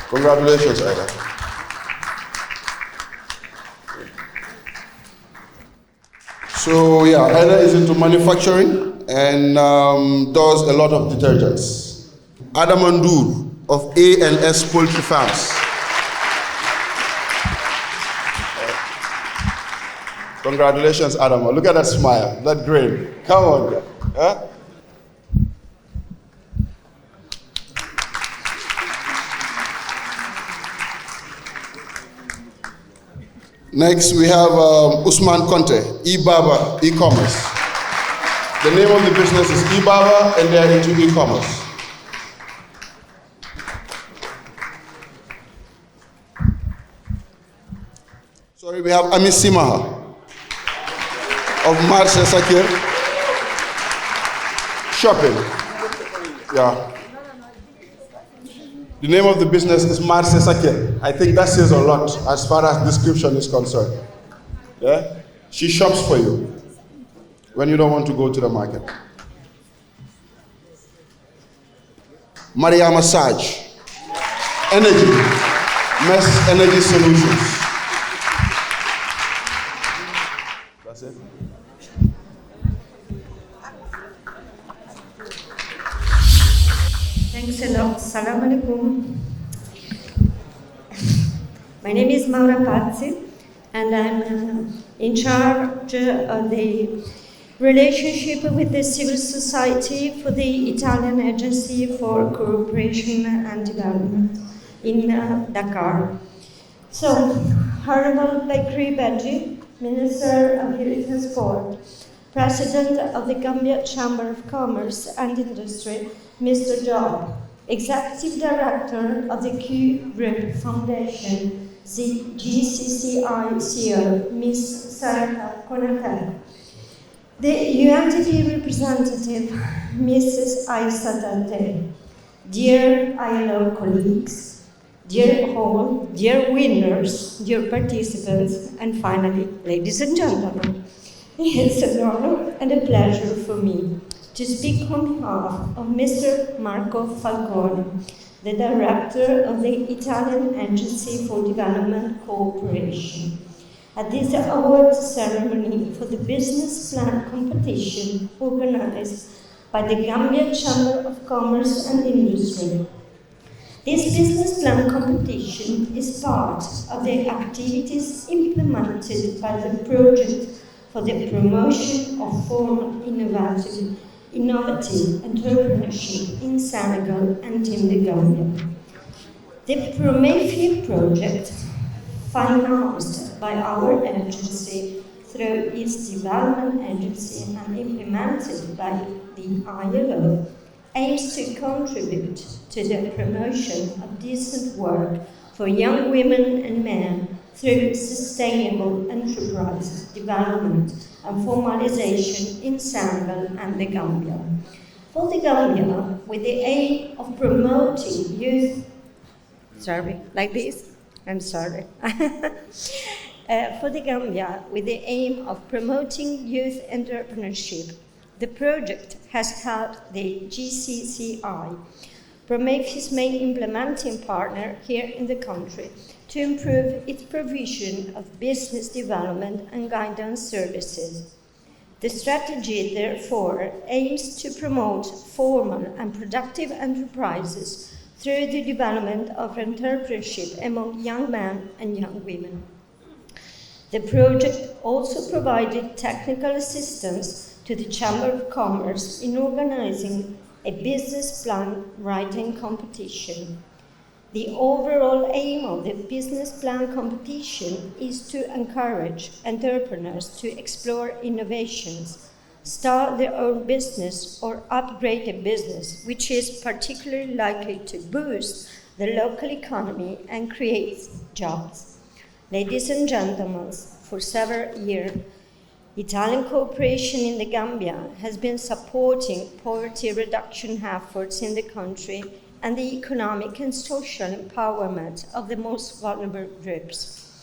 Congratulations, Ida. So yeah, Ida is into manufacturing and does a lot of detergents. Adam Andur of A&S Poultry Farms. Congratulations, Adam. Look at that smile, that grin. Come on. Huh? Next, we have Usman Conte, eBaba e-commerce. The name of the business is eBaba, and they are into e-commerce. Sorry, we have Ami Simaha of Marche Sakir Shopping. Yeah. The name of the business is Marche Sakir. I think that says a lot as far as description is concerned. Yeah? She shops for you when you don't want to go to the market. Maria Massage, Energy, Mess Energy Solutions. That's it. Thanks a lot. Salam alaikum. My name is Maura Pazzi, and I'm in charge of the relationship with the civil society for the Italian Agency for Cooperation and Development in Dakar. So, Honorable Bakri Badji, Minister of Youth and Sport, President of the Gambia Chamber of Commerce and Industry, Mr. Job, Executive Director of the Keur Group Foundation, the GCCI CEO, Ms. Sarah Konakak, the UNDP representative, Mrs. Aisa Dante, dear ILO colleagues, dear all, dear winners, dear participants, and finally, ladies and gentlemen, it's an honor and a pleasure for me to speak on behalf of Mr. Marco Falcone, the director of the Italian Agency for Development Cooperation, at this award ceremony for the business plan competition organized by the Gambia Chamber of Commerce and Industry. This business plan competition is part of the activities implemented by the project for the promotion of formal innovative entrepreneurship in Senegal and in the Gambia. The Prometheus project, financed by our agency through its development agency and implemented by the ILO, aims to contribute to the promotion of decent work for young women and men through sustainable enterprise development and formalization in Senegal and the Gambia. For the Gambia, with the aim of promoting youth, for the Gambia, with the aim of promoting youth entrepreneurship, the project has helped the GCCI, Prometheus' main implementing partner here in the country, to improve its provision of business development and guidance services. The strategy, therefore, aims to promote formal and productive enterprises through the development of entrepreneurship among young men and young women. The project also provided technical assistance to the Chamber of Commerce in organizing a business plan writing competition. The overall aim of the business plan competition is to encourage entrepreneurs to explore innovations, start their own business, or upgrade a business, which is particularly likely to boost the local economy and create jobs. Ladies and gentlemen, for several years, Italian cooperation in the Gambia has been supporting poverty reduction efforts in the country and the economic and social empowerment of the most vulnerable groups.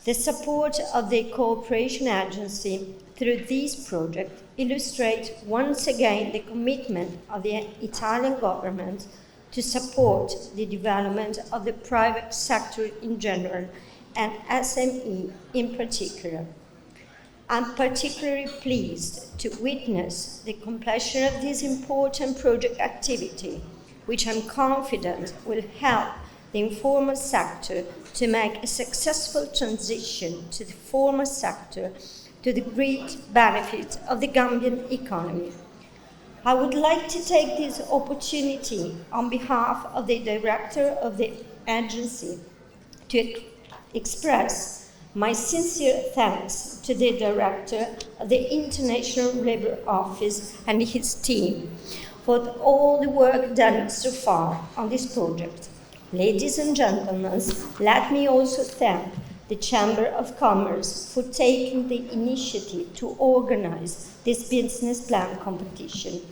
The support of the Cooperation Agency through this project illustrates once again the commitment of the Italian government to support the development of the private sector in general and SME in particular. I'm particularly pleased to witness the completion of this important project activity, which I'm confident will help the informal sector to make a successful transition to the formal sector to the great benefit of the Gambian economy. I would like to take this opportunity on behalf of the director of the agency to express my sincere thanks to the director of the International Labour Office and his team for all the work done so far on this project. Ladies and gentlemen, let me also thank the Chamber of Commerce for taking the initiative to organize this business plan competition.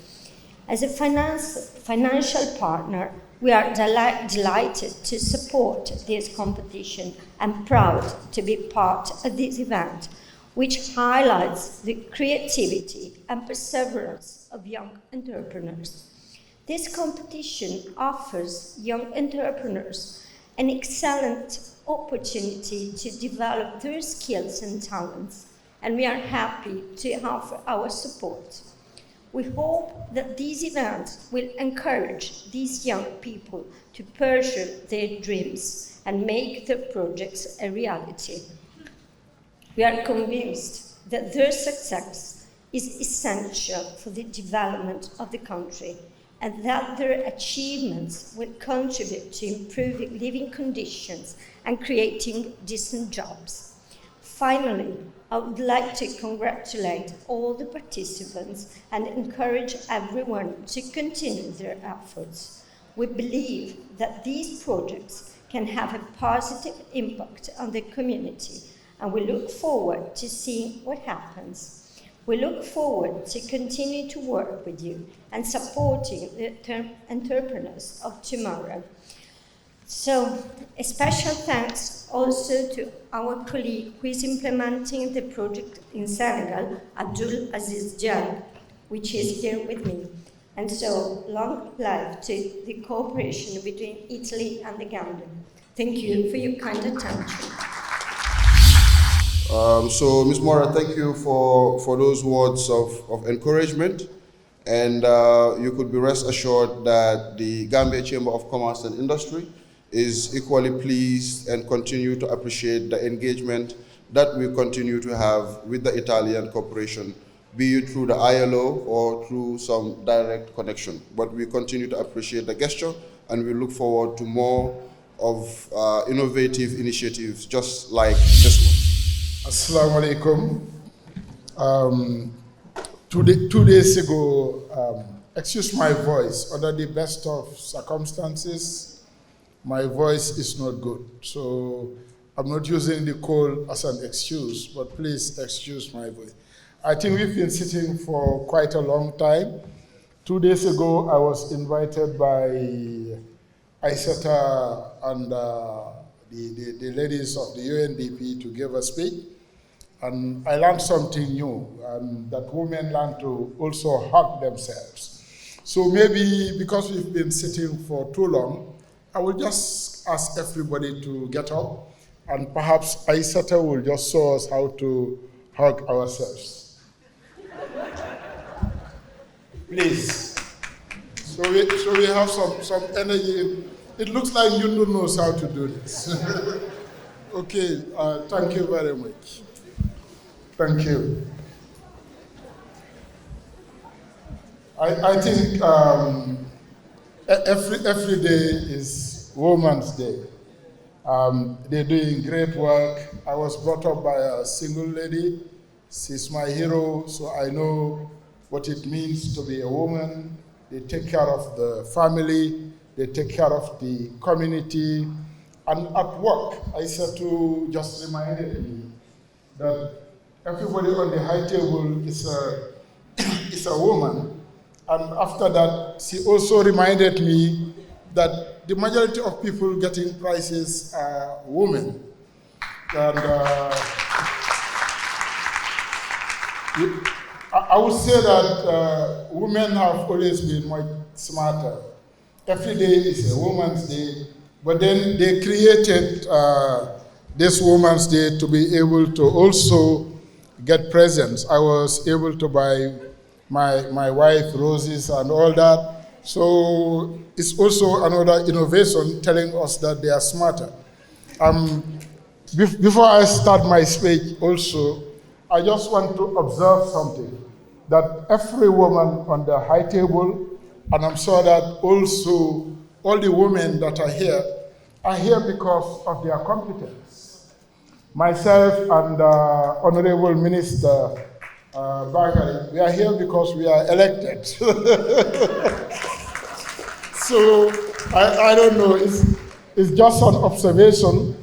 As a financial partner, we are delighted to support this competition and proud to be part of this event, which highlights the creativity and perseverance of young entrepreneurs. This competition offers young entrepreneurs an excellent opportunity to develop their skills and talents, and we are happy to offer our support. We hope that these events will encourage these young people to pursue their dreams and make their projects a reality. We are convinced that their success is essential for the development of the country and that their achievements will contribute to improving living conditions and creating decent jobs. Finally, I would like to congratulate all the participants and encourage everyone to continue their efforts. We believe that these projects can have a positive impact on the community, and we look forward to seeing what happens. We look forward to continue to work with you and supporting the entrepreneurs of tomorrow. So, a special thanks also to our colleague who is implementing the project in Senegal, Abdul Aziz Jan, which is here with me. And so, long life to the cooperation between Italy and the Gambia. Thank you for your kind attention. So, Ms. Mora, thank you for those words of encouragement. And you could be rest assured that the Gambia Chamber of Commerce and Industry is equally pleased and continue to appreciate the engagement that we continue to have with the Italian corporation, be it through the ILO or through some direct connection. But we continue to appreciate the gesture, and we look forward to more of innovative initiatives just like this one. Assalamu alaikum. 2 days ago, excuse my voice, under the best of circumstances, my voice is not good. So I'm not using the cold as an excuse, but please excuse my voice. I think we've been sitting for quite a long time. 2 days ago, I was invited by Aissata and the ladies of the UNDP to give a speech. And I learned something new, that women learn to also hug themselves. So maybe because we've been sitting for too long, I will just ask everybody to get up, and perhaps Aissata will just show us how to hug ourselves. Please. So we have some energy. It looks like Yundu knows how to do this. Okay, thank you very much. Thank you. I think every day is Women's Day. They're doing great work. I was brought up by a single lady. She's my hero, so I know what it means to be a woman. They take care of the family, they take care of the community. And at work, Aissatu just reminded me that everybody on the high table is a woman. And after that, she also reminded me that the majority of people getting prizes are women. And I would say that women have always been much smarter. Every day is a Women's Day, but then they created this Women's Day to be able to also get presents. I was able to buy my wife roses and all that. So it's also another innovation telling us that they are smarter. Before I start my speech also, I just want to observe something, that every woman on the high table, and I'm sure that also all the women that are here because of their competence. Myself and Honorable Minister Bagari, we are here because we are elected. So I don't know, it's just an observation.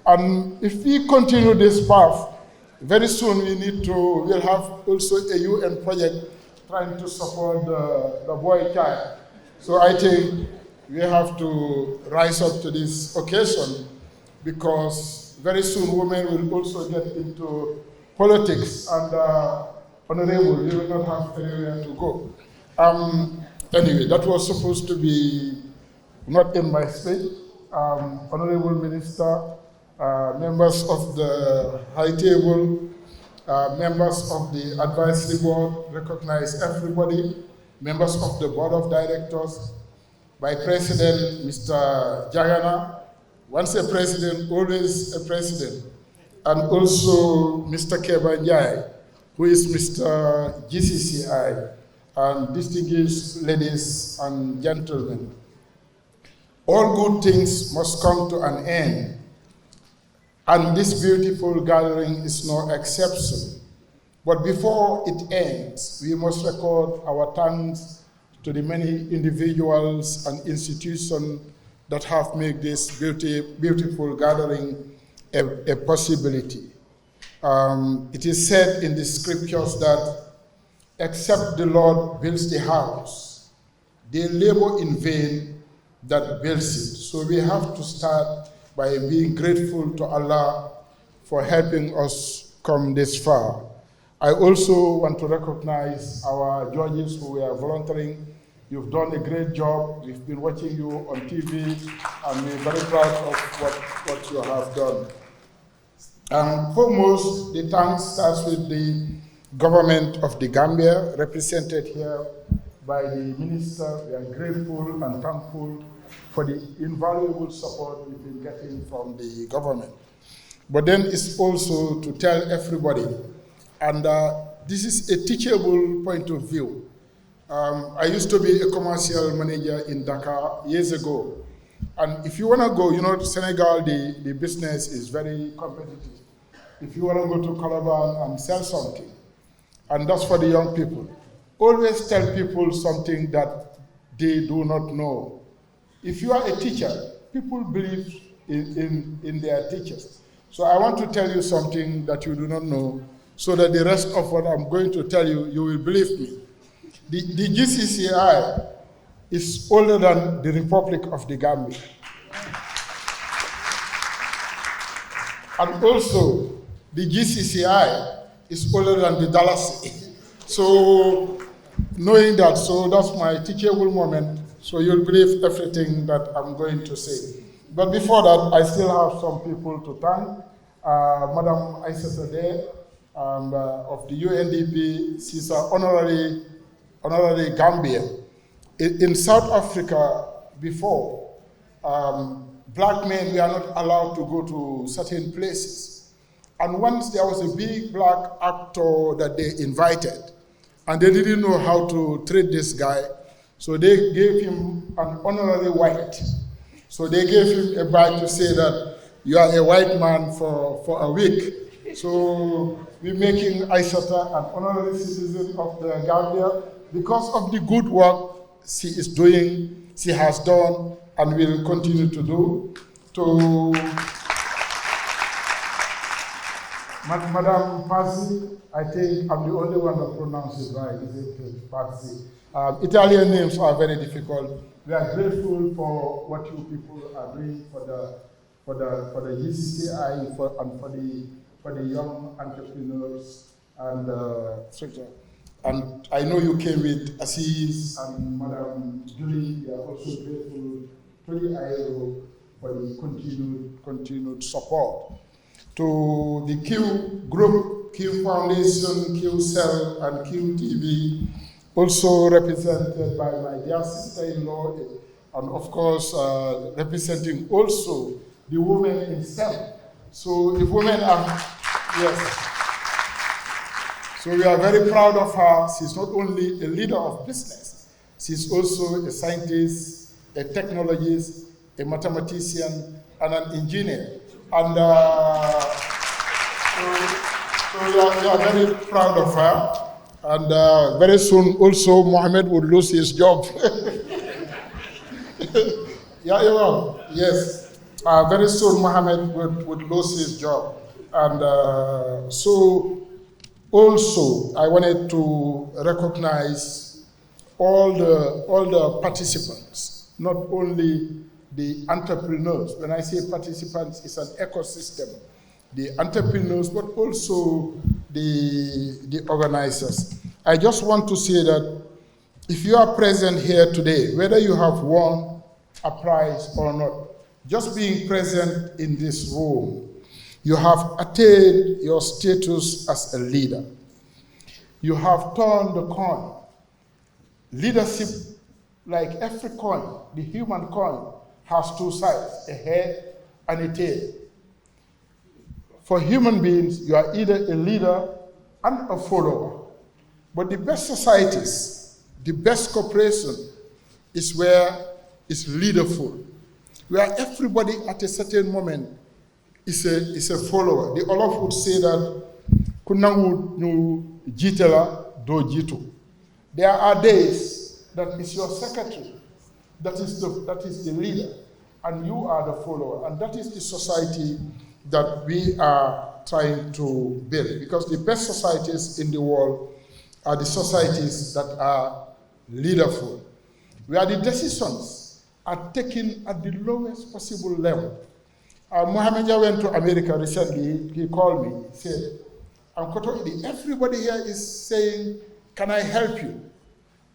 And if we continue this path, very soon we'll have also a UN project trying to support the boy child. So I think we have to rise up to this occasion, because very soon women will also get into politics, and Honorable, you will not have anywhere to go. Anyway, that was supposed to be not in my speech. Honorable Minister, members of the high table, members of the advisory board, recognize everybody, members of the board of directors, by President Mr. Jagana, once a president, always a president, and also Mr. Kebanjai, who is Mr. Gcci, and distinguished ladies and gentlemen. All good things must come to an end, and this beautiful gathering is no exception. But before it ends, we must record our thanks to the many individuals and institutions that have made this beautiful gathering a possibility. It is said in the scriptures that except the Lord builds the house, they labor in vain that builds it. So we have to start by being grateful to Allah for helping us come this far. I also want to recognize our judges who were volunteering. You've done a great job. We've been watching you on TV, and we're very proud of what you have done. Foremost, the thanks starts with the government of the Gambia, represented here by the minister. We are grateful and thankful for the invaluable support we've been getting from the government. But then it's also to tell everybody, and this is a teachable point of view. I used to be a commercial manager in Dakar years ago. And if you want to go, you know, to Senegal, the business is very competitive. If you want to go to Calabar and sell something, and that's for the young people, always tell people something that they do not know. If you are a teacher, people believe in their teachers. So I want to tell you something that you do not know, so that the rest of what I'm going to tell you, you will believe me. The GCCI is older than the Republic of the Gambia. And also, the GCCI is older than the Dallas. So, knowing that, so that's my teachable moment, so you'll believe everything that I'm going to say. But before that, I still have some people to thank. Madam Aissata Day of the UNDP, she's an honorary Gambian. In South Africa, before, black men were not allowed to go to certain places. And once there was a big black actor that they invited, and they didn't know how to treat this guy, so they gave him an honorary white. So they gave him a badge to say that you are a white man for a week. So we're making Aissata an honorary citizen of the Gambia because of the good work she is doing, she has done, and will continue to do. To Madam Pazzi, I think I'm the only one that pronounces right, isn't it, Pazzi? Italian names are very difficult. We are grateful for what you people are doing for the GCCI and for the young entrepreneurs and I know you came with Assis and Madam Julie. We are also grateful to the ILO for the continued support. To the Q Group, Q Foundation, Q Cell, and Q TV, also represented by my dear sister-in-law, and of course representing also the women in STEM. So the women are, yes. So we are very proud of her. She's not only a leader of business, she's also a scientist, a technologist, a mathematician, and an engineer. And so we are very proud of her. And very soon also Mohammed would lose his job. Yeah, you will. Yes. Very soon Mohammed would lose his job. And so also I wanted to recognize all the participants, not only the entrepreneurs. When I say participants, it's an ecosystem. The entrepreneurs, but also the organizers. I just want to say that if you are present here today, whether you have won a prize or not, just being present in this room, you have attained your status as a leader. You have turned the coin. Leadership, like every coin, the human coin, has two sides, a head and a tail. For human beings, you are either a leader and a follower. But the best societies, the best cooperation is where it's leaderful, where everybody at a certain moment is a follower. The Olaf would say that, kunangu nu jitela do jitu. There are days that is your secretary, that is the leader. and you are the follower. And that is the society that we are trying to build, because the best societies in the world are the societies that are leaderful, where the decisions are taken at the lowest possible level. Mohamed went to America recently. He called me, he said, everybody here is saying, can I help you?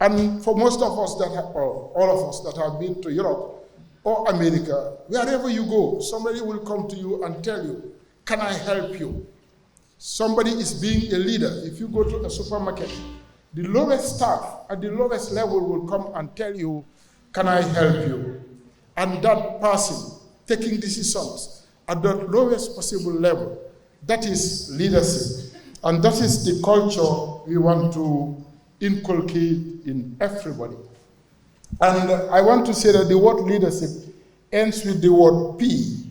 And for most of us or all of us that have been to Europe or America, wherever you go, somebody will come to you and tell you, can I help you? Somebody is being a leader. If you go to a supermarket, the lowest staff at the lowest level will come and tell you, can I help you? And that person taking decisions at the lowest possible level, that is leadership. And that is the culture we want to inculcate in everybody. And I want to say that the word leadership ends with the word P.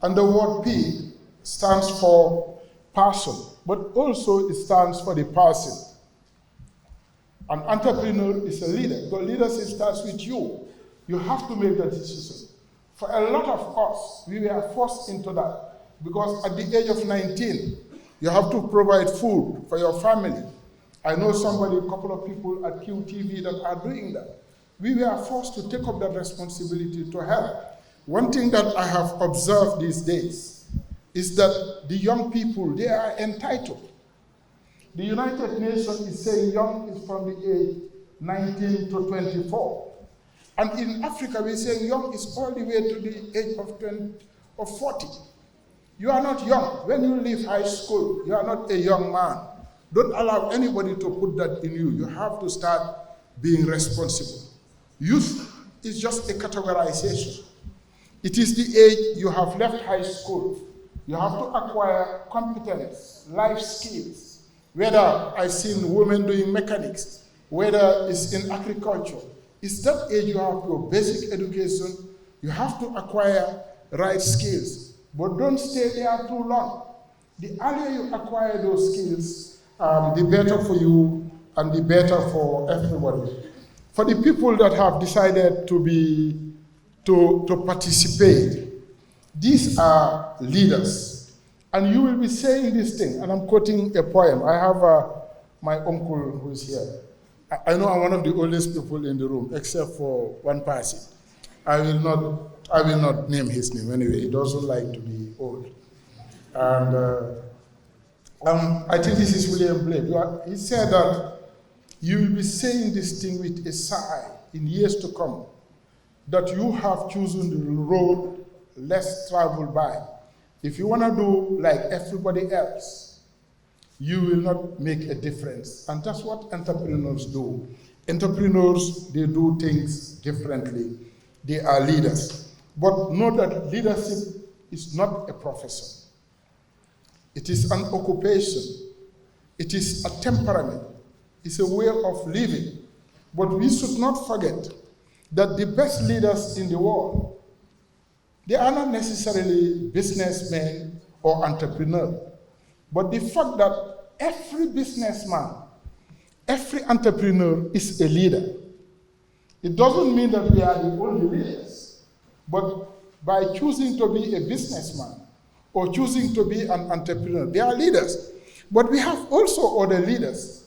And the word P stands for person, but also it stands for the person. An entrepreneur is a leader, but leadership starts with you. You have to make that decision. For a lot of us, we were forced into that, because at the age of 19, you have to provide food for your family. I know a couple of people at QTV that are doing that. We were forced to take up that responsibility to help. One thing that I have observed these days is that the young people, they are entitled. The United Nations is saying young is from the age 19 to 24. And in Africa, we're saying young is all the way to the age of 40. You are not young. When you leave high school, you are not a young man. Don't allow anybody to put that in you. You have to start being responsible. Youth is just a categorization. It is the age you have left high school. You have to acquire competence, life skills. Whether I've seen women doing mechanics, whether it's in agriculture, it's that age you have your basic education. You have to acquire right skills, but don't stay there too long. The earlier you acquire those skills, the better for you and the better for everybody. For the people that have decided to participate, these are leaders. And you will be saying this thing, and I'm quoting a poem. I have my uncle who's here. I know I'm one of the oldest people in the room, except for one person. I will not name his name anyway. He doesn't like to be old. And I think this is William Blake. He said that you will be saying this thing with a sigh in years to come, that you have chosen the road less traveled by. If you want to do like everybody else, you will not make a difference. And that's what entrepreneurs do. Entrepreneurs, they do things differently. They are leaders. But know that leadership is not a profession. It is an occupation. It is a temperament. It's a way of living. But we should not forget that the best leaders in the world, they are not necessarily businessmen or entrepreneurs. But the fact that every businessman, every entrepreneur is a leader. It doesn't mean that we are the only leaders. But by choosing to be a businessman or choosing to be an entrepreneur, they are leaders. But we have also other leaders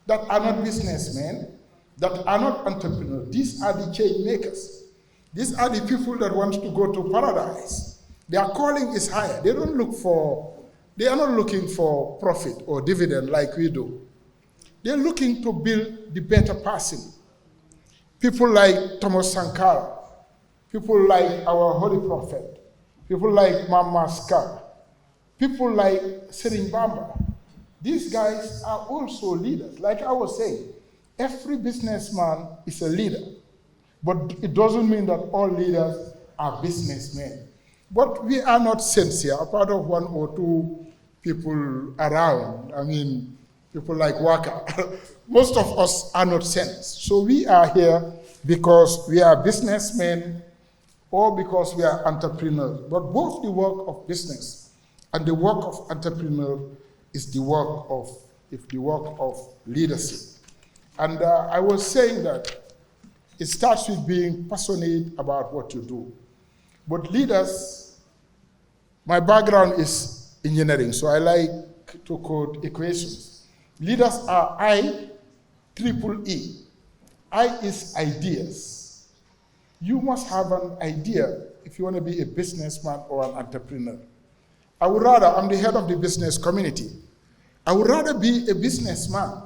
that are not businessmen, that are not entrepreneurs. These are the change makers. These are the people that want to go to paradise. Their calling is higher. They are not looking for profit or dividend like we do. They're looking to build the better person. People like Thomas Sankara, people like our Holy Prophet, people like Mama Ska, people like Serigne Bamba. These guys are also leaders. Like I was saying, every businessman is a leader. But it doesn't mean that all leaders are businessmen. But we are not sincere, apart of one or two people around. I mean, people like Waka. Most of us are not sense. So we are here because we are businessmen or because we are entrepreneurs. But both the work of business and the work of entrepreneur is the work of leadership. And I was saying that it starts with being passionate about what you do. But leaders, my background is engineering, so I like to code equations. Leaders are IEEE. I is ideas. You must have an idea if you want to be a businessman or an entrepreneur. I would rather, I'm the head of the business community, I would rather be a businessman.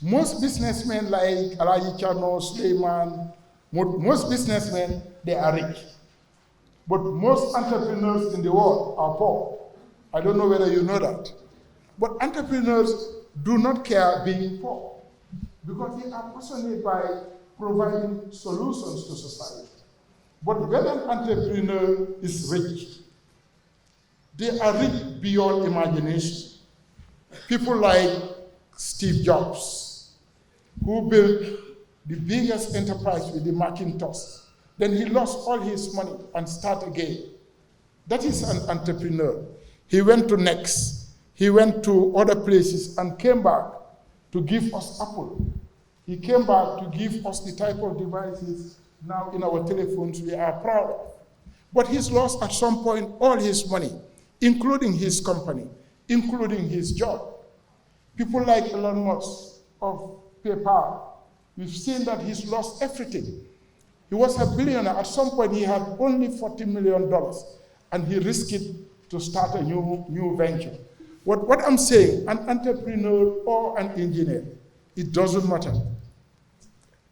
Most businessmen like Alaji Chano, Suleiman, most businessmen, they are rich. But most entrepreneurs in the world are poor. I don't know whether you know that. But entrepreneurs do not care being poor because they are passionate by providing solutions to society. But when an entrepreneur is rich, they are rich beyond imagination. People like Steve Jobs, who built the biggest enterprise with the Macintosh. Then he lost all his money and started again. That is an entrepreneur. He went to Next. He went to other places and came back to give us Apple. He came back to give us the type of devices now in our telephones we are proud of. But he's lost at some point all his money, including his company, including his job. People like Elon Musk of PayPal, we've seen that he's lost everything. He was a billionaire. At some point, he had only $40 million, and he risked it to start a new venture. What I'm saying, an entrepreneur or an engineer, it doesn't matter.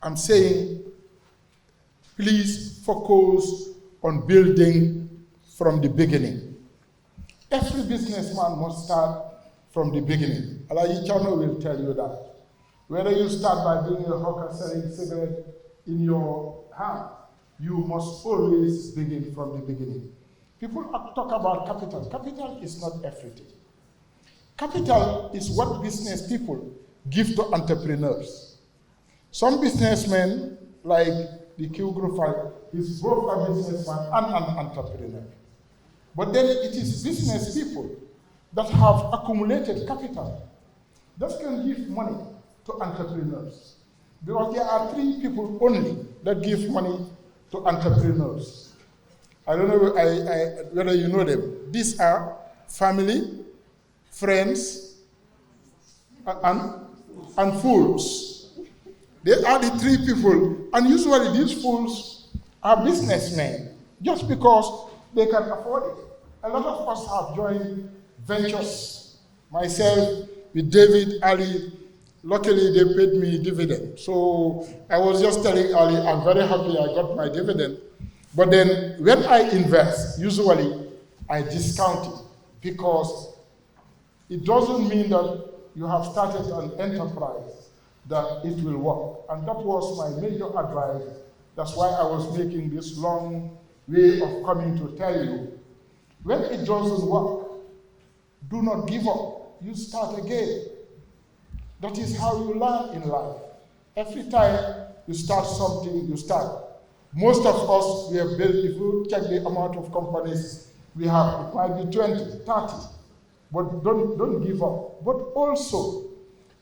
I'm saying, please focus on building from the beginning. Every businessman must start from the beginning. Alaji Chano will tell you that. Whether you start by being a hawker selling cigarette in your hand, you must always begin from the beginning. People talk about capital. Capital is not everything. Capital is what business people give to entrepreneurs. Some businessmen, like the Keur Group, is both a businessman and an entrepreneur. But then it is business people that have accumulated capital that can give money to entrepreneurs. Because there are 3 people only that give money to entrepreneurs. I don't know whether you know them. These are family, friends, and fools. They are the 3 people, and usually these fools are businessmen, just because they can afford it. A lot of us have joined ventures. Myself, with David, Ali, luckily they paid me dividend. So I was just telling Ali, I'm very happy I got my dividend. But then when I invest, usually I discount it because it doesn't mean that you have started an enterprise that it will work. And that was my major advice. That's why I was making this long way of coming to tell you. When it doesn't work, do not give up. You start again. That is how you learn in life. Every time you start something, you start. Most of us, we have built, if you check the amount of companies we have, it might be 20, 30. But don't give up. But also,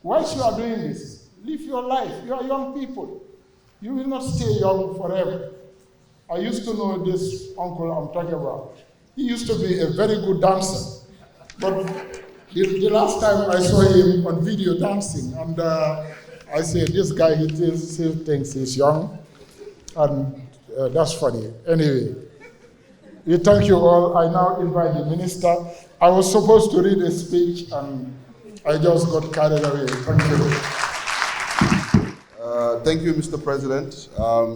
whilst you are doing this, live your life. You are young people. You will not stay young forever. I used to know this uncle I'm talking about. He used to be a very good dancer. But the last time I saw him on video dancing, and I said, this guy, he still thinks he's young. And that's funny. Anyway, we thank you all. I now invite the minister. I was supposed to read a speech, and I just got carried away. Thank you. Thank you, Mr. President.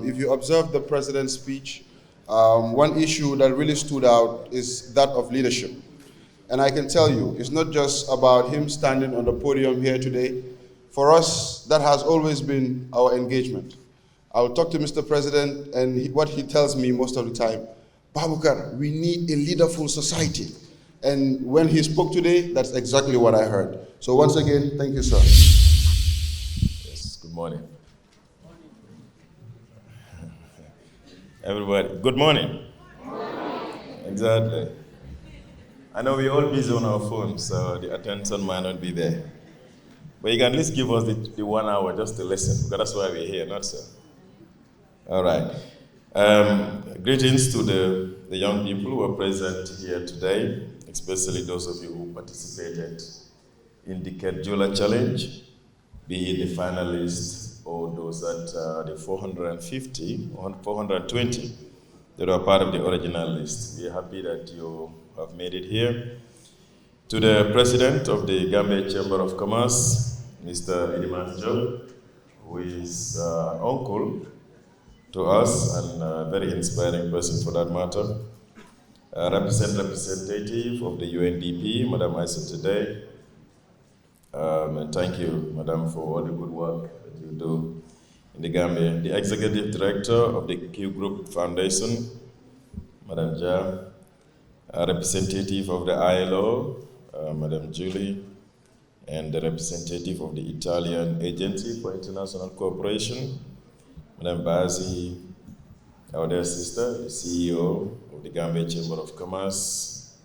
If you observe the president's speech, one issue that really stood out is that of leadership. And I can tell you, it's not just about him standing on the podium here today. For us, that has always been our engagement. I'll talk to Mr. President, and what he tells me most of the time, Babukar, we need a leaderful society. And when he spoke today, that's exactly what I heard. So once again, thank you, sir. Yes, good morning. Everybody, good morning. Exactly. I know we're all busy on our phones, so the attention might not be there. But you can at least give us the 1 hour just to listen, because that's why we're here, not so. All right. Greetings to the young people who are present here today, especially those of you who participated in the Jula challenge, be it the finalists or those at the 450 or 420 that are part of the original list. We are happy that you have made it here. To the President of the Gambia Chamber of Commerce, Mr. Ediman Joe, who is an uncle to us and a very inspiring person for that matter. Representative of the UNDP, Madam Isa today. And thank you, Madam, for all the good work that you do in the Gambia. The Executive Director of the Q Group Foundation, Madam Ja. Representative of the ILO, Madam Jula, and the representative of the Italian Agency for International Cooperation, Madam Bazi, our dear sister, the CEO of the Gambia Chamber of Commerce,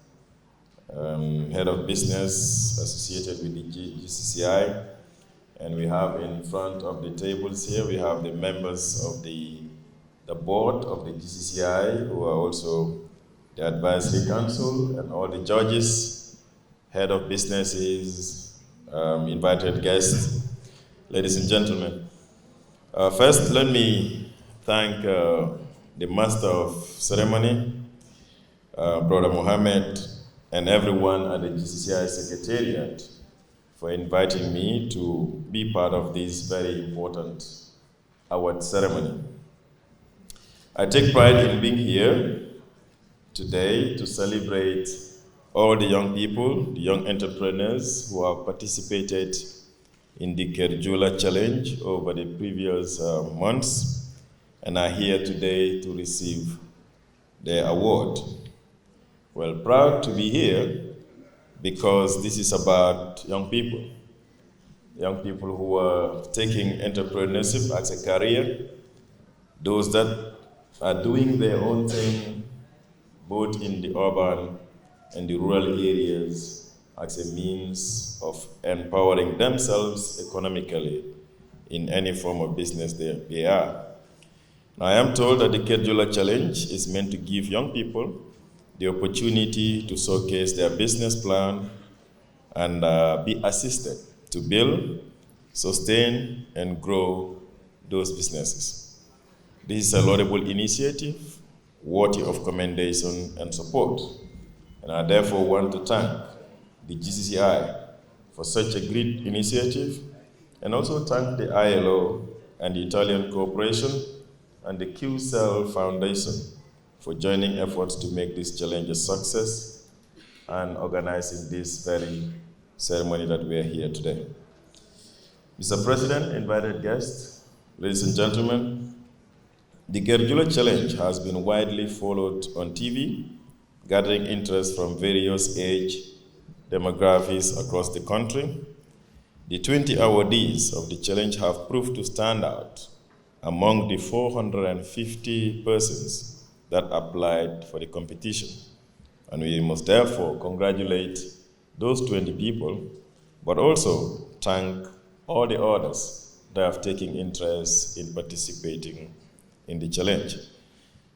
Head of Business associated with the Gcci, and we have in front of the tables here, we have the members of the board of the Gcci, who are also the advisory council, and all the judges, head of businesses, invited guests, ladies and gentlemen. First, let me thank the Master of Ceremony, Brother Mohammed, and everyone at the GCCI Secretariat for inviting me to be part of this very important award ceremony. I take pride in being here today to celebrate all the young people, the young entrepreneurs who have participated in the Jula challenge over the previous months and are here today to receive their award. Well, proud to be here because this is about young people who are taking entrepreneurship as a career, those that are doing their own thing both in the urban and the rural areas as a means of empowering themselves economically in any form of business they are. Now, I am told that the Jula Challenge is meant to give young people the opportunity to showcase their business plan and be assisted to build, sustain, and grow those businesses. This is a laudable initiative, worthy of commendation and support, and I therefore want to thank the GCCI for such a great initiative, and also thank the ILO and the Italian Cooperation and the QCell Foundation for joining efforts to make this challenge a success and organizing this very ceremony that we are here today. Mr. President, invited guests, ladies and gentlemen, the Jula Challenge has been widely followed on TV, gathering interest from various age demographics across the country. The 20 awardees of the challenge have proved to stand out among the 450 persons that applied for the competition. And we must therefore congratulate those 20 people, but also thank all the others that have taken interest in participating in the challenge.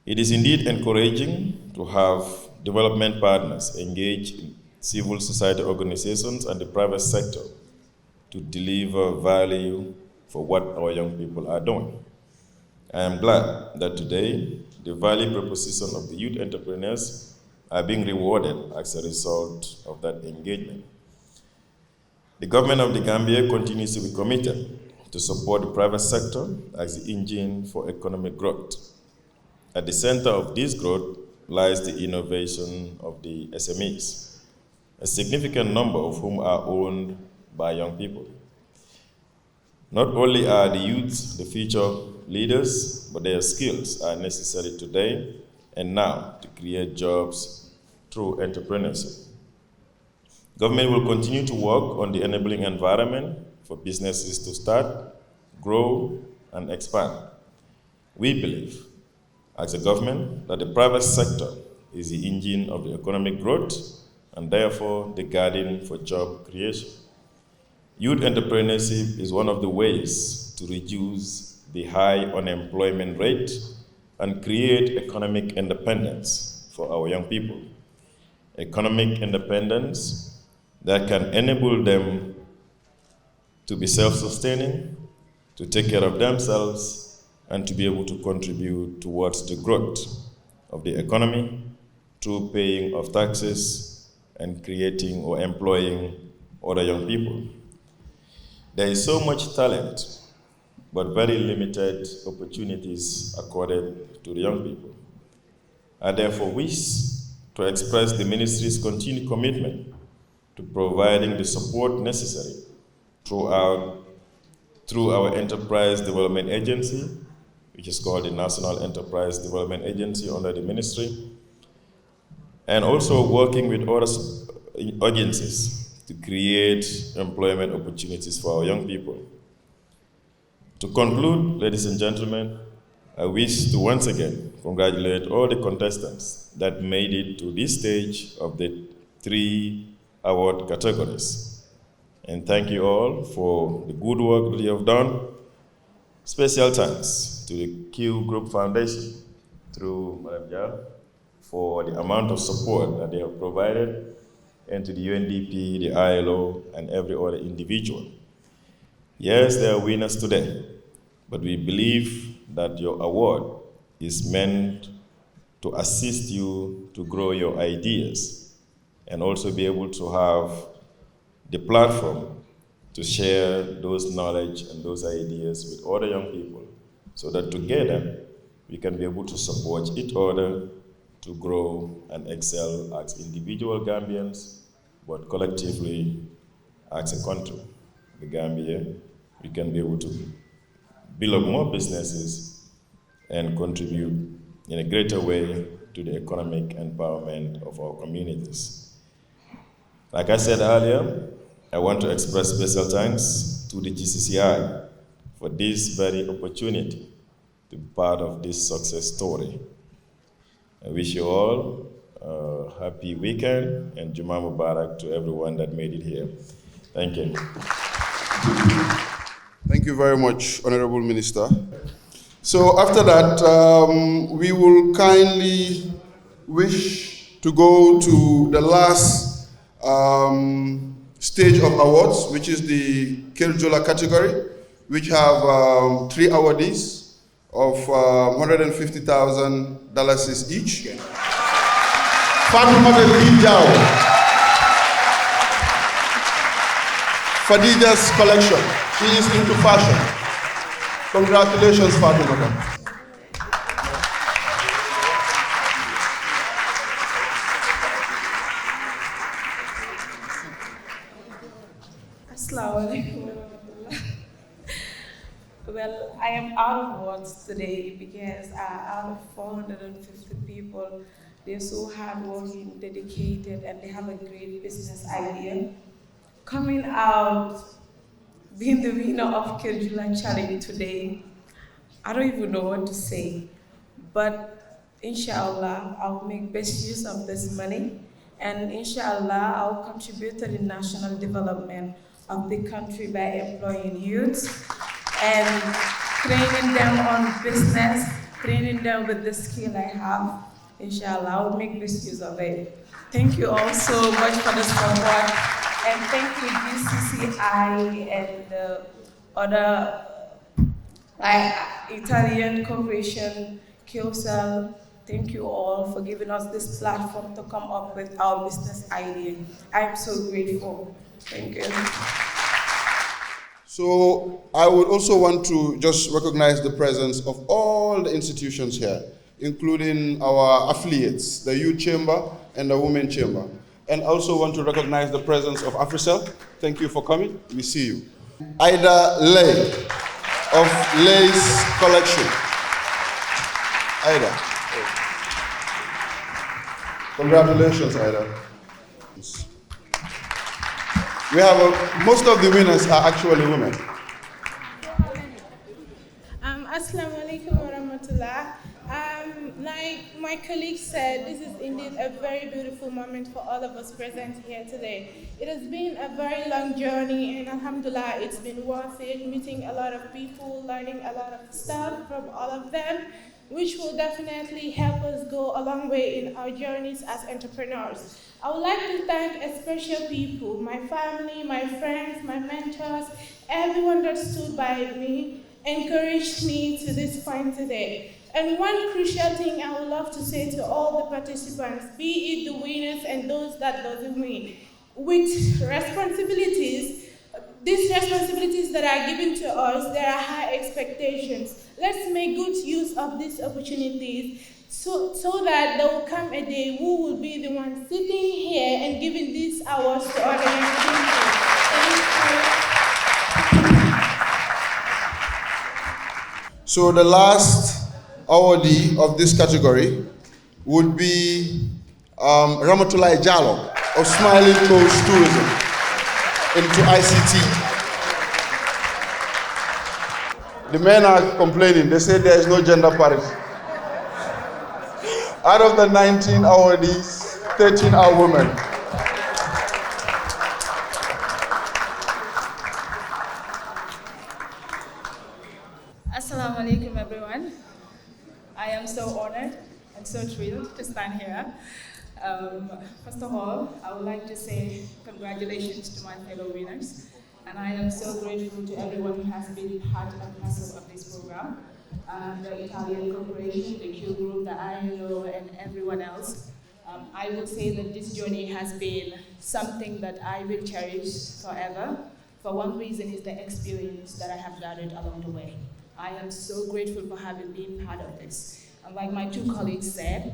It is indeed encouraging to have development partners engage in civil society organizations and the private sector to deliver value for what our young people are doing. I am glad that today the value proposition of the youth entrepreneurs are being rewarded as a result of that engagement. The government of the Gambia continues to be committed to support the private sector as the engine for economic growth. At the center of this growth lies the innovation of the SMEs, a significant number of whom are owned by young people. Not only are the youth the future leaders, but their skills are necessary today and now to create jobs through entrepreneurship. Government will continue to work on the enabling environment for businesses to start, grow, and expand. We believe, as a government, that the private sector is the engine of the economic growth and therefore the guardian for job creation. Youth entrepreneurship is one of the ways to reduce the high unemployment rate and create economic independence for our young people. Economic independence that can enable them to be self-sustaining, to take care of themselves, and to be able to contribute towards the growth of the economy through paying of taxes and creating or employing other young people. There is so much talent, but very limited opportunities accorded to the young people. I therefore wish to express the ministry's continued commitment to providing the support necessary through our Enterprise Development Agency, which is called the National Enterprise Development Agency under the ministry, and also working with other agencies to create employment opportunities for our young people. To conclude, ladies and gentlemen, I wish to once again congratulate all the contestants that made it to this stage of the 3 award categories. And thank you all for the good work that you have done. Special thanks to the Keur Group Foundation through Madam Jula for the amount of support that they have provided, and to the UNDP, the ILO, and every other individual. Yes, there are winners today, but we believe that your award is meant to assist you to grow your ideas and also be able to have the platform to share those knowledge and those ideas with other young people so that together we can be able to support each other to grow and excel as individual Gambians, but collectively as a country, the Gambia, we can be able to build up more businesses and contribute in a greater way to the economic empowerment of our communities. Like I said earlier, I want to express special thanks to the GCCI for this very opportunity to be part of this success story. I wish you all a happy weekend and Juma Mubarak to everyone that made it here. Thank you. Thank you very much, Honorable Minister. So after that, we will kindly wish to go to the last stage of awards, which is the Jula category, which have 3 awardees of $150,000 each. Fatima Lijao, Fadija's collection. She is into fashion. Congratulations, Fatima. Well, I am out of words today because out of 450 people, they're so hardworking, dedicated, and they have a great business idea. Coming out, being the winner of Jula Challenge today, I don't even know what to say. But inshallah, I'll make best use of this money. And inshallah, I'll contribute to the national development of the country by employing youths and training them on business, training them with the skill I have. Inshallah, I'll make best use of it. Thank you all so much for the support. And thank you, Gcci and the other Italian corporation, Keur. Thank you all for giving us this platform to come up with our business idea. I'm so grateful. Thank you. So I would also want to just recognize the presence of all the institutions here, including our affiliates, the Youth Chamber and the Women Chamber. And also want to recognize the presence of AfriCell. Thank you for coming. We see you. Ida Lay of Lay's Collection. Ida. Congratulations, Ida. We have most of the winners are actually women. Assalamu alaikum wa rahmatullah. Like my colleague said, this is indeed a very beautiful moment for all of us present here today. It has been a very long journey, and alhamdulillah, it's been worth it, meeting a lot of people, learning a lot of stuff from all of them, which will definitely help us go a long way in our journeys as entrepreneurs. I would like to thank special people, my family, my friends, my mentors, everyone that stood by me, encouraged me to this point today. And one crucial thing I would love to say to all the participants, be it the winners and those that doesn't win, with responsibilities, these responsibilities that are given to us, there are high expectations. Let's make good use of these opportunities so that there will come a day who will be the one sitting here and giving these awards to other young people. So the last awardee of this category would be Ramatulai Jallo of Smiling Coast Tourism into ICT. The men are complaining. They say there is no gender parity. Out of the 19 awardees, 13 are women. Assalamu alaikum, everyone. I am so honored and so thrilled to stand here. First of all, I would like to say congratulations to my fellow winners. And I am so grateful to everyone who has been part and parcel of this program. The Italian Corporation, the Keur Group, the ILO, and everyone else. I would say that this journey has been something that I will cherish forever. For one reason is the experience that I have gathered along the way. I am so grateful for having been part of this. And like my two colleagues said,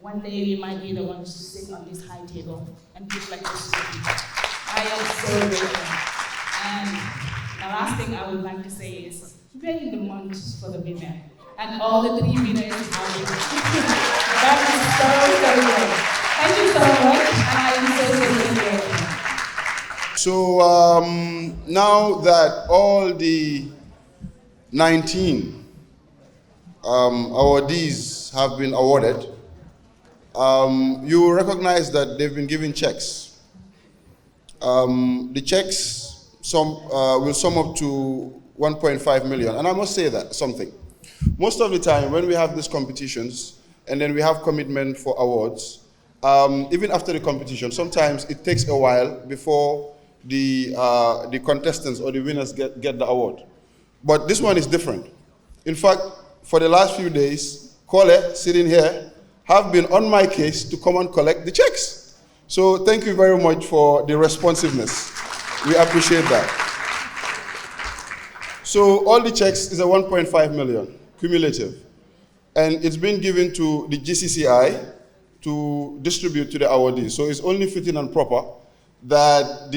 one day we might be the ones to sit on this high table and give like this. I am so grateful. And the last thing I would like to say is, pray the month for the women. And all the 3 winners are women. That is so, so good. Thank you so much, and I am so grateful. So now that all the 19 awardees have been awarded, you will recognize that they've been given checks. The checks will sum up to 1.5 million. And I must say that something. Most of the time when we have these competitions and then we have commitment for awards, even after the competition, sometimes it takes a while before the contestants or the winners get the award. But this one is different. In fact, for the last few days, Kole, sitting here, have been on my case to come and collect the checks. So thank you very much for the responsiveness. We appreciate that. So all the checks is a 1.5 million cumulative. And it's been given to the Gcci to distribute to the awardees. So it's only fitting and proper that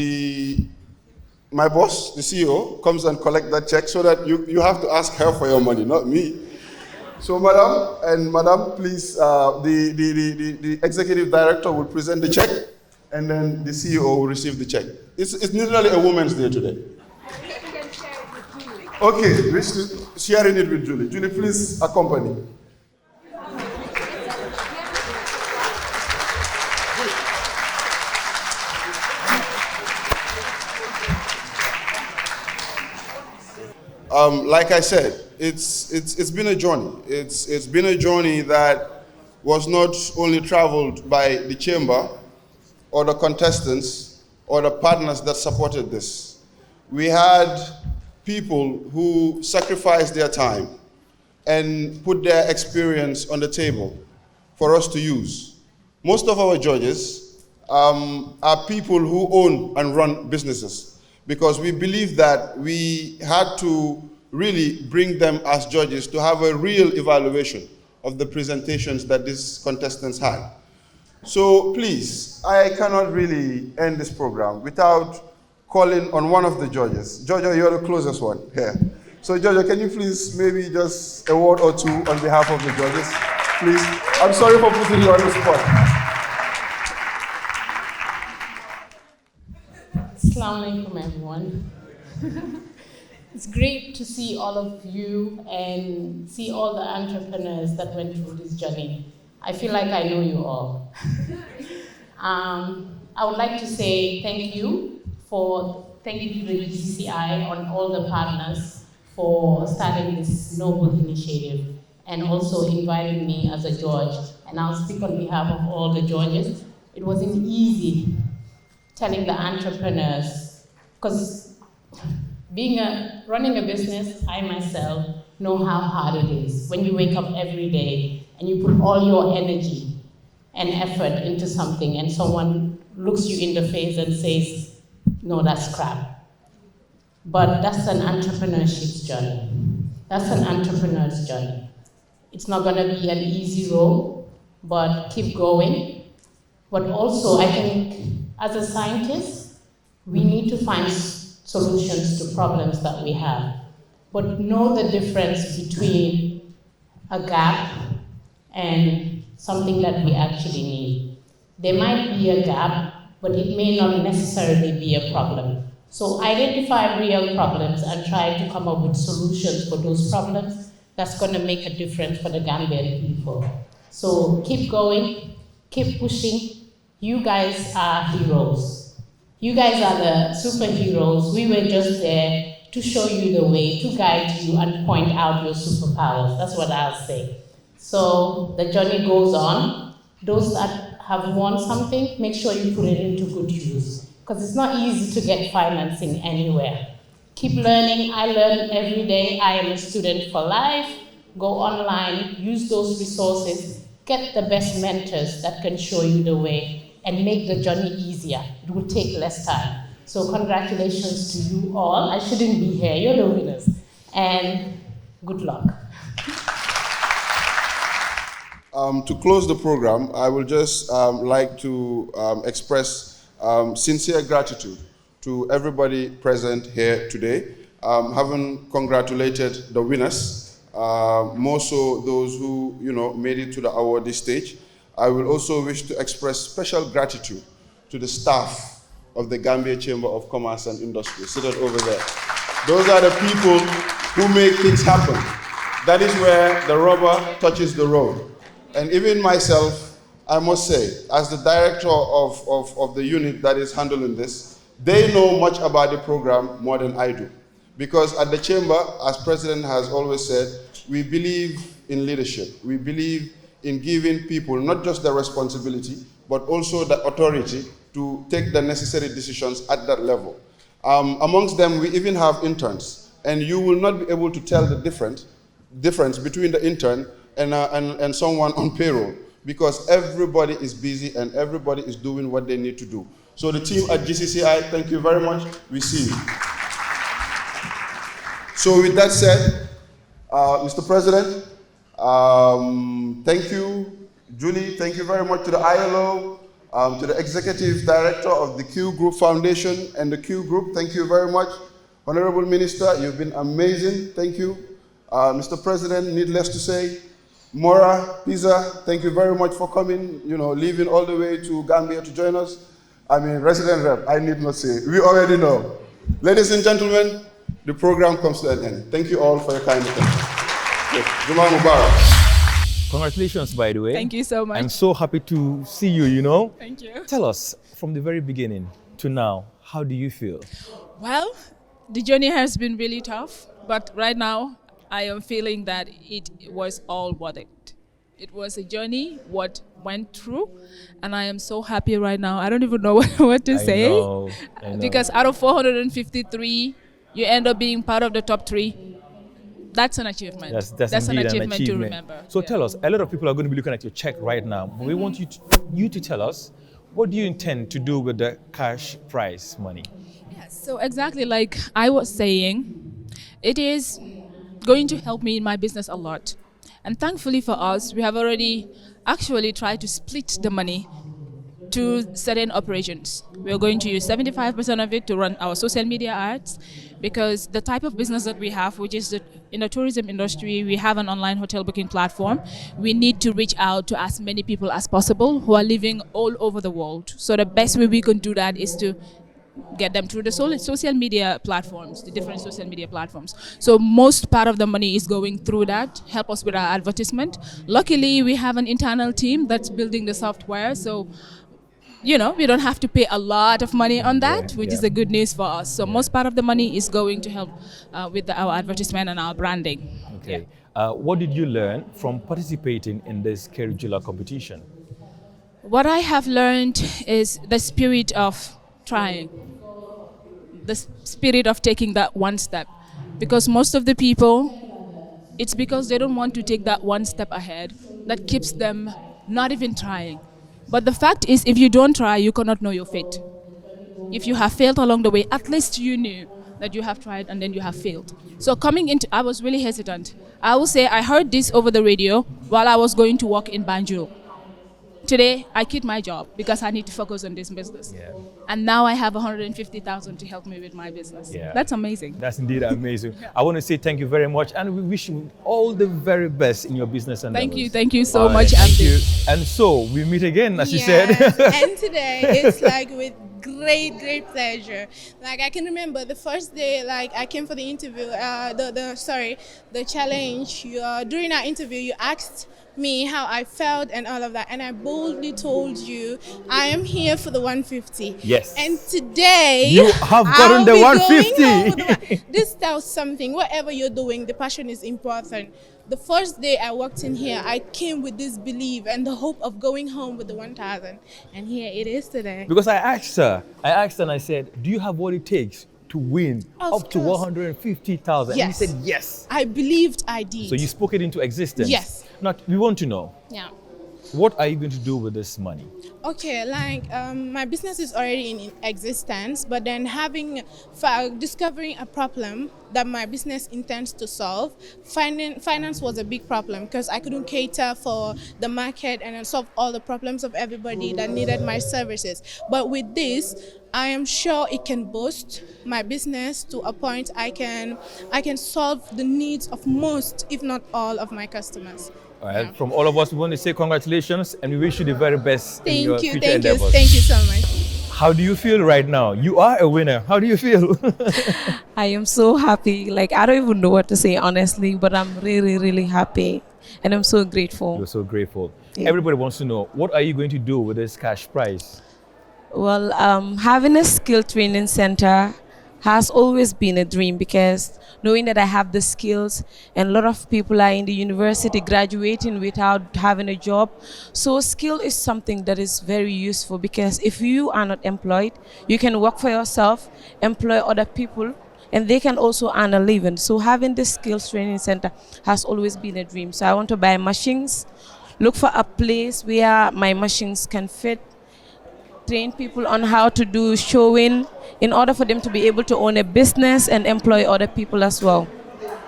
my boss, the CEO, comes and collect that check so that you have to ask her for your money, not me. So madam, please, the executive director will present the check and then the CEO will receive the check. It's literally a Women's Day today. Okay, we're sharing it with Julie. Julie, please accompany. Like I said, it's been a journey. It's been a journey that was not only traveled by the chamber or the contestants or the partners that supported this. We had people who sacrificed their time and put their experience on the table for us to use. Most of our judges are people who own and run businesses, because we believe that we had to really bring them as judges to have a real evaluation of the presentations that these contestants had. So please, I cannot really end this program without calling on one of the judges. Jojo, you're the closest one here. So Jojo, can you please maybe just a word or two on behalf of the judges? Please. I'm sorry for putting you on the spot. Assalamu alaikum, everyone. It's great to see all of you and see all the entrepreneurs that went through this journey. I feel like I know you all. I would like to say thank you to the GCI on all the partners for starting this noble initiative and also inviting me as a judge. And I'll speak on behalf of all the judges. It wasn't easy telling the entrepreneurs, because running a business, I myself know how hard it is. When you wake up every day and you put all your energy and effort into something and someone looks you in the face and says, no, that's crap. But that's an entrepreneurship's journey. That's an entrepreneur's journey. It's not gonna be an easy road, but keep going. But also, I think, as a scientist, we need to find solutions to problems that we have, but know the difference between a gap and something that we actually need. There might be a gap, but it may not necessarily be a problem. So identify real problems and try to come up with solutions for those problems. That's going to make a difference for the Gambian people. So keep going, keep pushing. You guys are heroes. You guys are the superheroes. We were just there to show you the way, to guide you and point out your superpowers. That's what I'll say. So the journey goes on. Those that have won something, make sure you put it into good use, because it's not easy to get financing anywhere. Keep learning. I learn every day. I am a student for life. Go online, use those resources, get the best mentors that can show you the way and make the journey easier. It will take less time. So congratulations to you all. I shouldn't be here. You're the winners. And good luck. To close the program, I will just like to express sincere gratitude to everybody present here today, having congratulated the winners, more so those who made it to the awardee stage. I will also wish to express special gratitude to the staff of the Gambia Chamber of Commerce and Industry, seated over there. Those are the people who make things happen. That is where the rubber touches the road. And even myself, I must say, as the director of the unit that is handling this, they know much about the program more than I do. Because at the Chamber, as President has always said, we believe in leadership. We believe in giving people not just the responsibility, but also the authority to take the necessary decisions at that level. Amongst them, we even have interns, and you will not be able to tell the difference between the intern and someone on payroll, because everybody is busy and everybody is doing what they need to do. So the team at GCCI, thank you very much. We see you. So with that said, Mr. President, thank you. Julie, thank you very much to the ILO, to the Executive Director of the Keur Group Foundation and the Keur Group, thank you very much. Honorable Minister, you've been amazing, thank you. Mr. President, needless to say, Mora, Pisa, thank you very much for coming, leaving all the way to Gambia to join us. I mean, resident rep, I need not say, we already know. Ladies and gentlemen, the program comes to an end. Thank you all for your kind attention. Juma Mubarak. Congratulations, by the way. Thank you so much. I'm so happy to see you, Thank you. Tell us, from the very beginning to now, how do you feel? Well, the journey has been really tough, but right now, I am feeling that it was all worth it. It was a journey, what went through, and I am so happy right now. I don't even know what to say. I know. Because out of 453, you end up being part of the top 3. That's an achievement. That's an indeed achievement to remember. So tell us, a lot of people are going to be looking at your check right now, but we want you to tell us, what do you intend to do with the cash prize money? Yes, so exactly like I was saying, it is going to help me in my business a lot. And thankfully for us, we have already actually tried to split the money to certain operations. We're going to use 75% of it to run our social media ads, because the type of business that we have, which is in the tourism industry, we have an online hotel booking platform. We need to reach out to as many people as possible who are living all over the world. So the best way we can do that is to get them through the social media platforms, the different social media platforms. So most part of the money is going through that, help us with our advertisement. Luckily, we have an internal team that's building the software, so we don't have to pay a lot of money on that, which is a good news for us. So most part of the money is going to help with our advertisement and our branding. Okay. What did you learn from participating in this Keur Jula competition? What I have learned is the spirit of trying, the spirit of taking that one step. Because most of the people, it's because they don't want to take that one step ahead that keeps them not even trying. But the fact is, if you don't try, you cannot know your fate. If you have failed along the way, at least you knew that you have tried and then you have failed. So coming into, I was really hesitant. I will say I heard this over the radio while I was going to work in Banjul. Today, I quit my job because I need to focus on this business. And now I have 150,000 to help me with my business. That's amazing. That's indeed amazing. I want to say thank you very much, and we wish you all the very best in your business endeavors. Thank you so much, Andy. Thank you. And so we meet again, as you said. And today it's like with great pleasure. Like I can remember the first day, like I came for the interview, the challenge. During our interview, you asked me how I felt and all of that, and I boldly told you I am here for the 150. Yes. And today you have gotten the 150. This tells something. Whatever you're doing, the passion is important. The first day I walked in here, I came with this belief and the hope of going home with the 1,000, and here it is today. Because I asked her and I said, do you have what it takes to win up to 150,000? Yes. And you said yes. I believed I did. So you spoke it into existence. Yes. Now we want to know. Yeah. What are you going to do with this money? Okay, like my business is already in existence, but then discovering a problem that my business intends to solve, finance was a big problem because I couldn't cater for the market and then solve all the problems of everybody that needed my services. But with this, I am sure it can boost my business to a point I can solve the needs of most, if not all, of my customers. All right. From all of us, we want to say congratulations and we wish you the very best in your future endeavors. Thank you so much. How do you feel right now? You are a winner. How do you feel? I am so happy. Like, I don't even know what to say, honestly, but I'm really happy. And I'm so grateful. You're so grateful. Yeah. Everybody wants to know, what are you going to do with this cash prize? Well, having a skill training center has always been a dream, because knowing that I have the skills and a lot of people are in the university graduating without having a job. So skill is something that is very useful, because if you are not employed, you can work for yourself, employ other people, and they can also earn a living. So having this skills training center has always been a dream. So I want to buy machines, look for a place where my machines can fit, train people on how to do showing in order for them to be able to own a business and employ other people as well.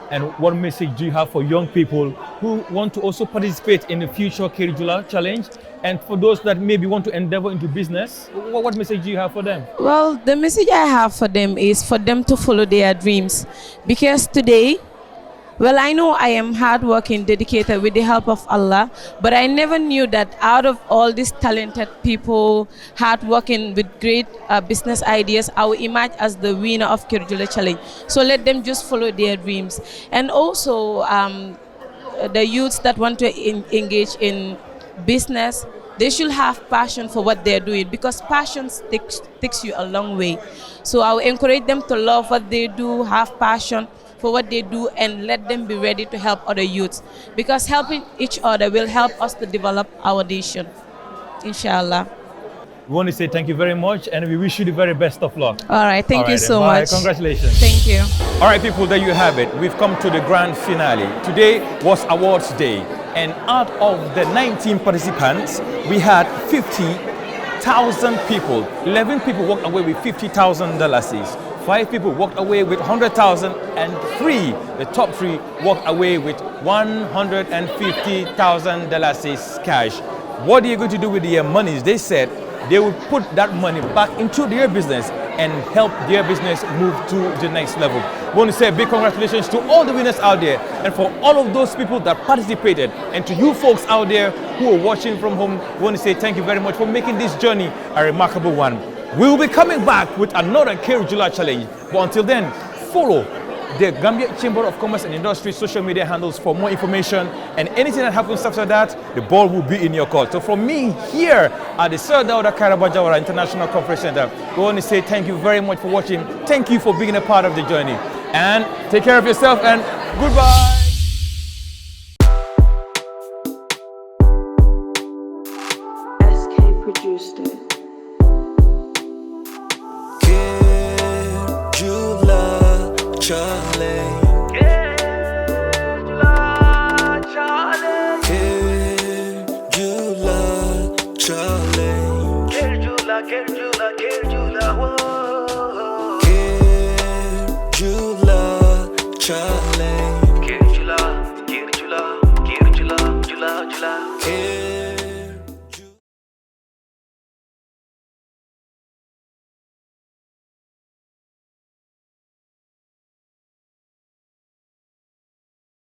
And what message do you have for young people who want to also participate in the future Keur Jula challenge? And for those that maybe want to endeavor into business, what message do you have for them? Well, the message I have for them is for them to follow their dreams. Because today, well, I know I am hardworking, dedicated with the help of Allah, but I never knew that out of all these talented people, hardworking with great business ideas, I will emerge as the winner of Keur Jula Challenge. So let them just follow their dreams. And also, the youths that want to engage in business, they should have passion for what they're doing, because passion takes you a long way. So I will encourage them to love what they do, have passion for what they do, and let them be ready to help other youths, because helping each other will help us to develop our nation, inshallah. We want to say thank you very much, and we wish you the very best of luck. All right, thank you so much. Congratulations. Thank you. All right, people, there you have it. We've come to the grand finale. Today was awards day, and out of the 19 participants, we had 50,000 people. 11 people walked away with $50,000. 5 people walked away with 100,000, and 3, the top 3, walked away with $150,000 cash. What are you going to do with their monies? They said they would put that money back into their business and help their business move to the next level. We want to say a big congratulations to all the winners out there, and for all of those people that participated, and to you folks out there who are watching from home, we want to say thank you very much for making this journey a remarkable one. We'll be coming back with another Keur Jula challenge. But until then, follow the Gambia Chamber of Commerce and Industry social media handles for more information, and anything that happens after that, the ball will be in your court. So from me here at the Sir Dawda Kairaba Jawara International Conference Center, we want to say thank you very much for watching. Thank you for being a part of the journey. And take care of yourself and goodbye. Produced it. Keur Jula challenge. Keur Jula challenge.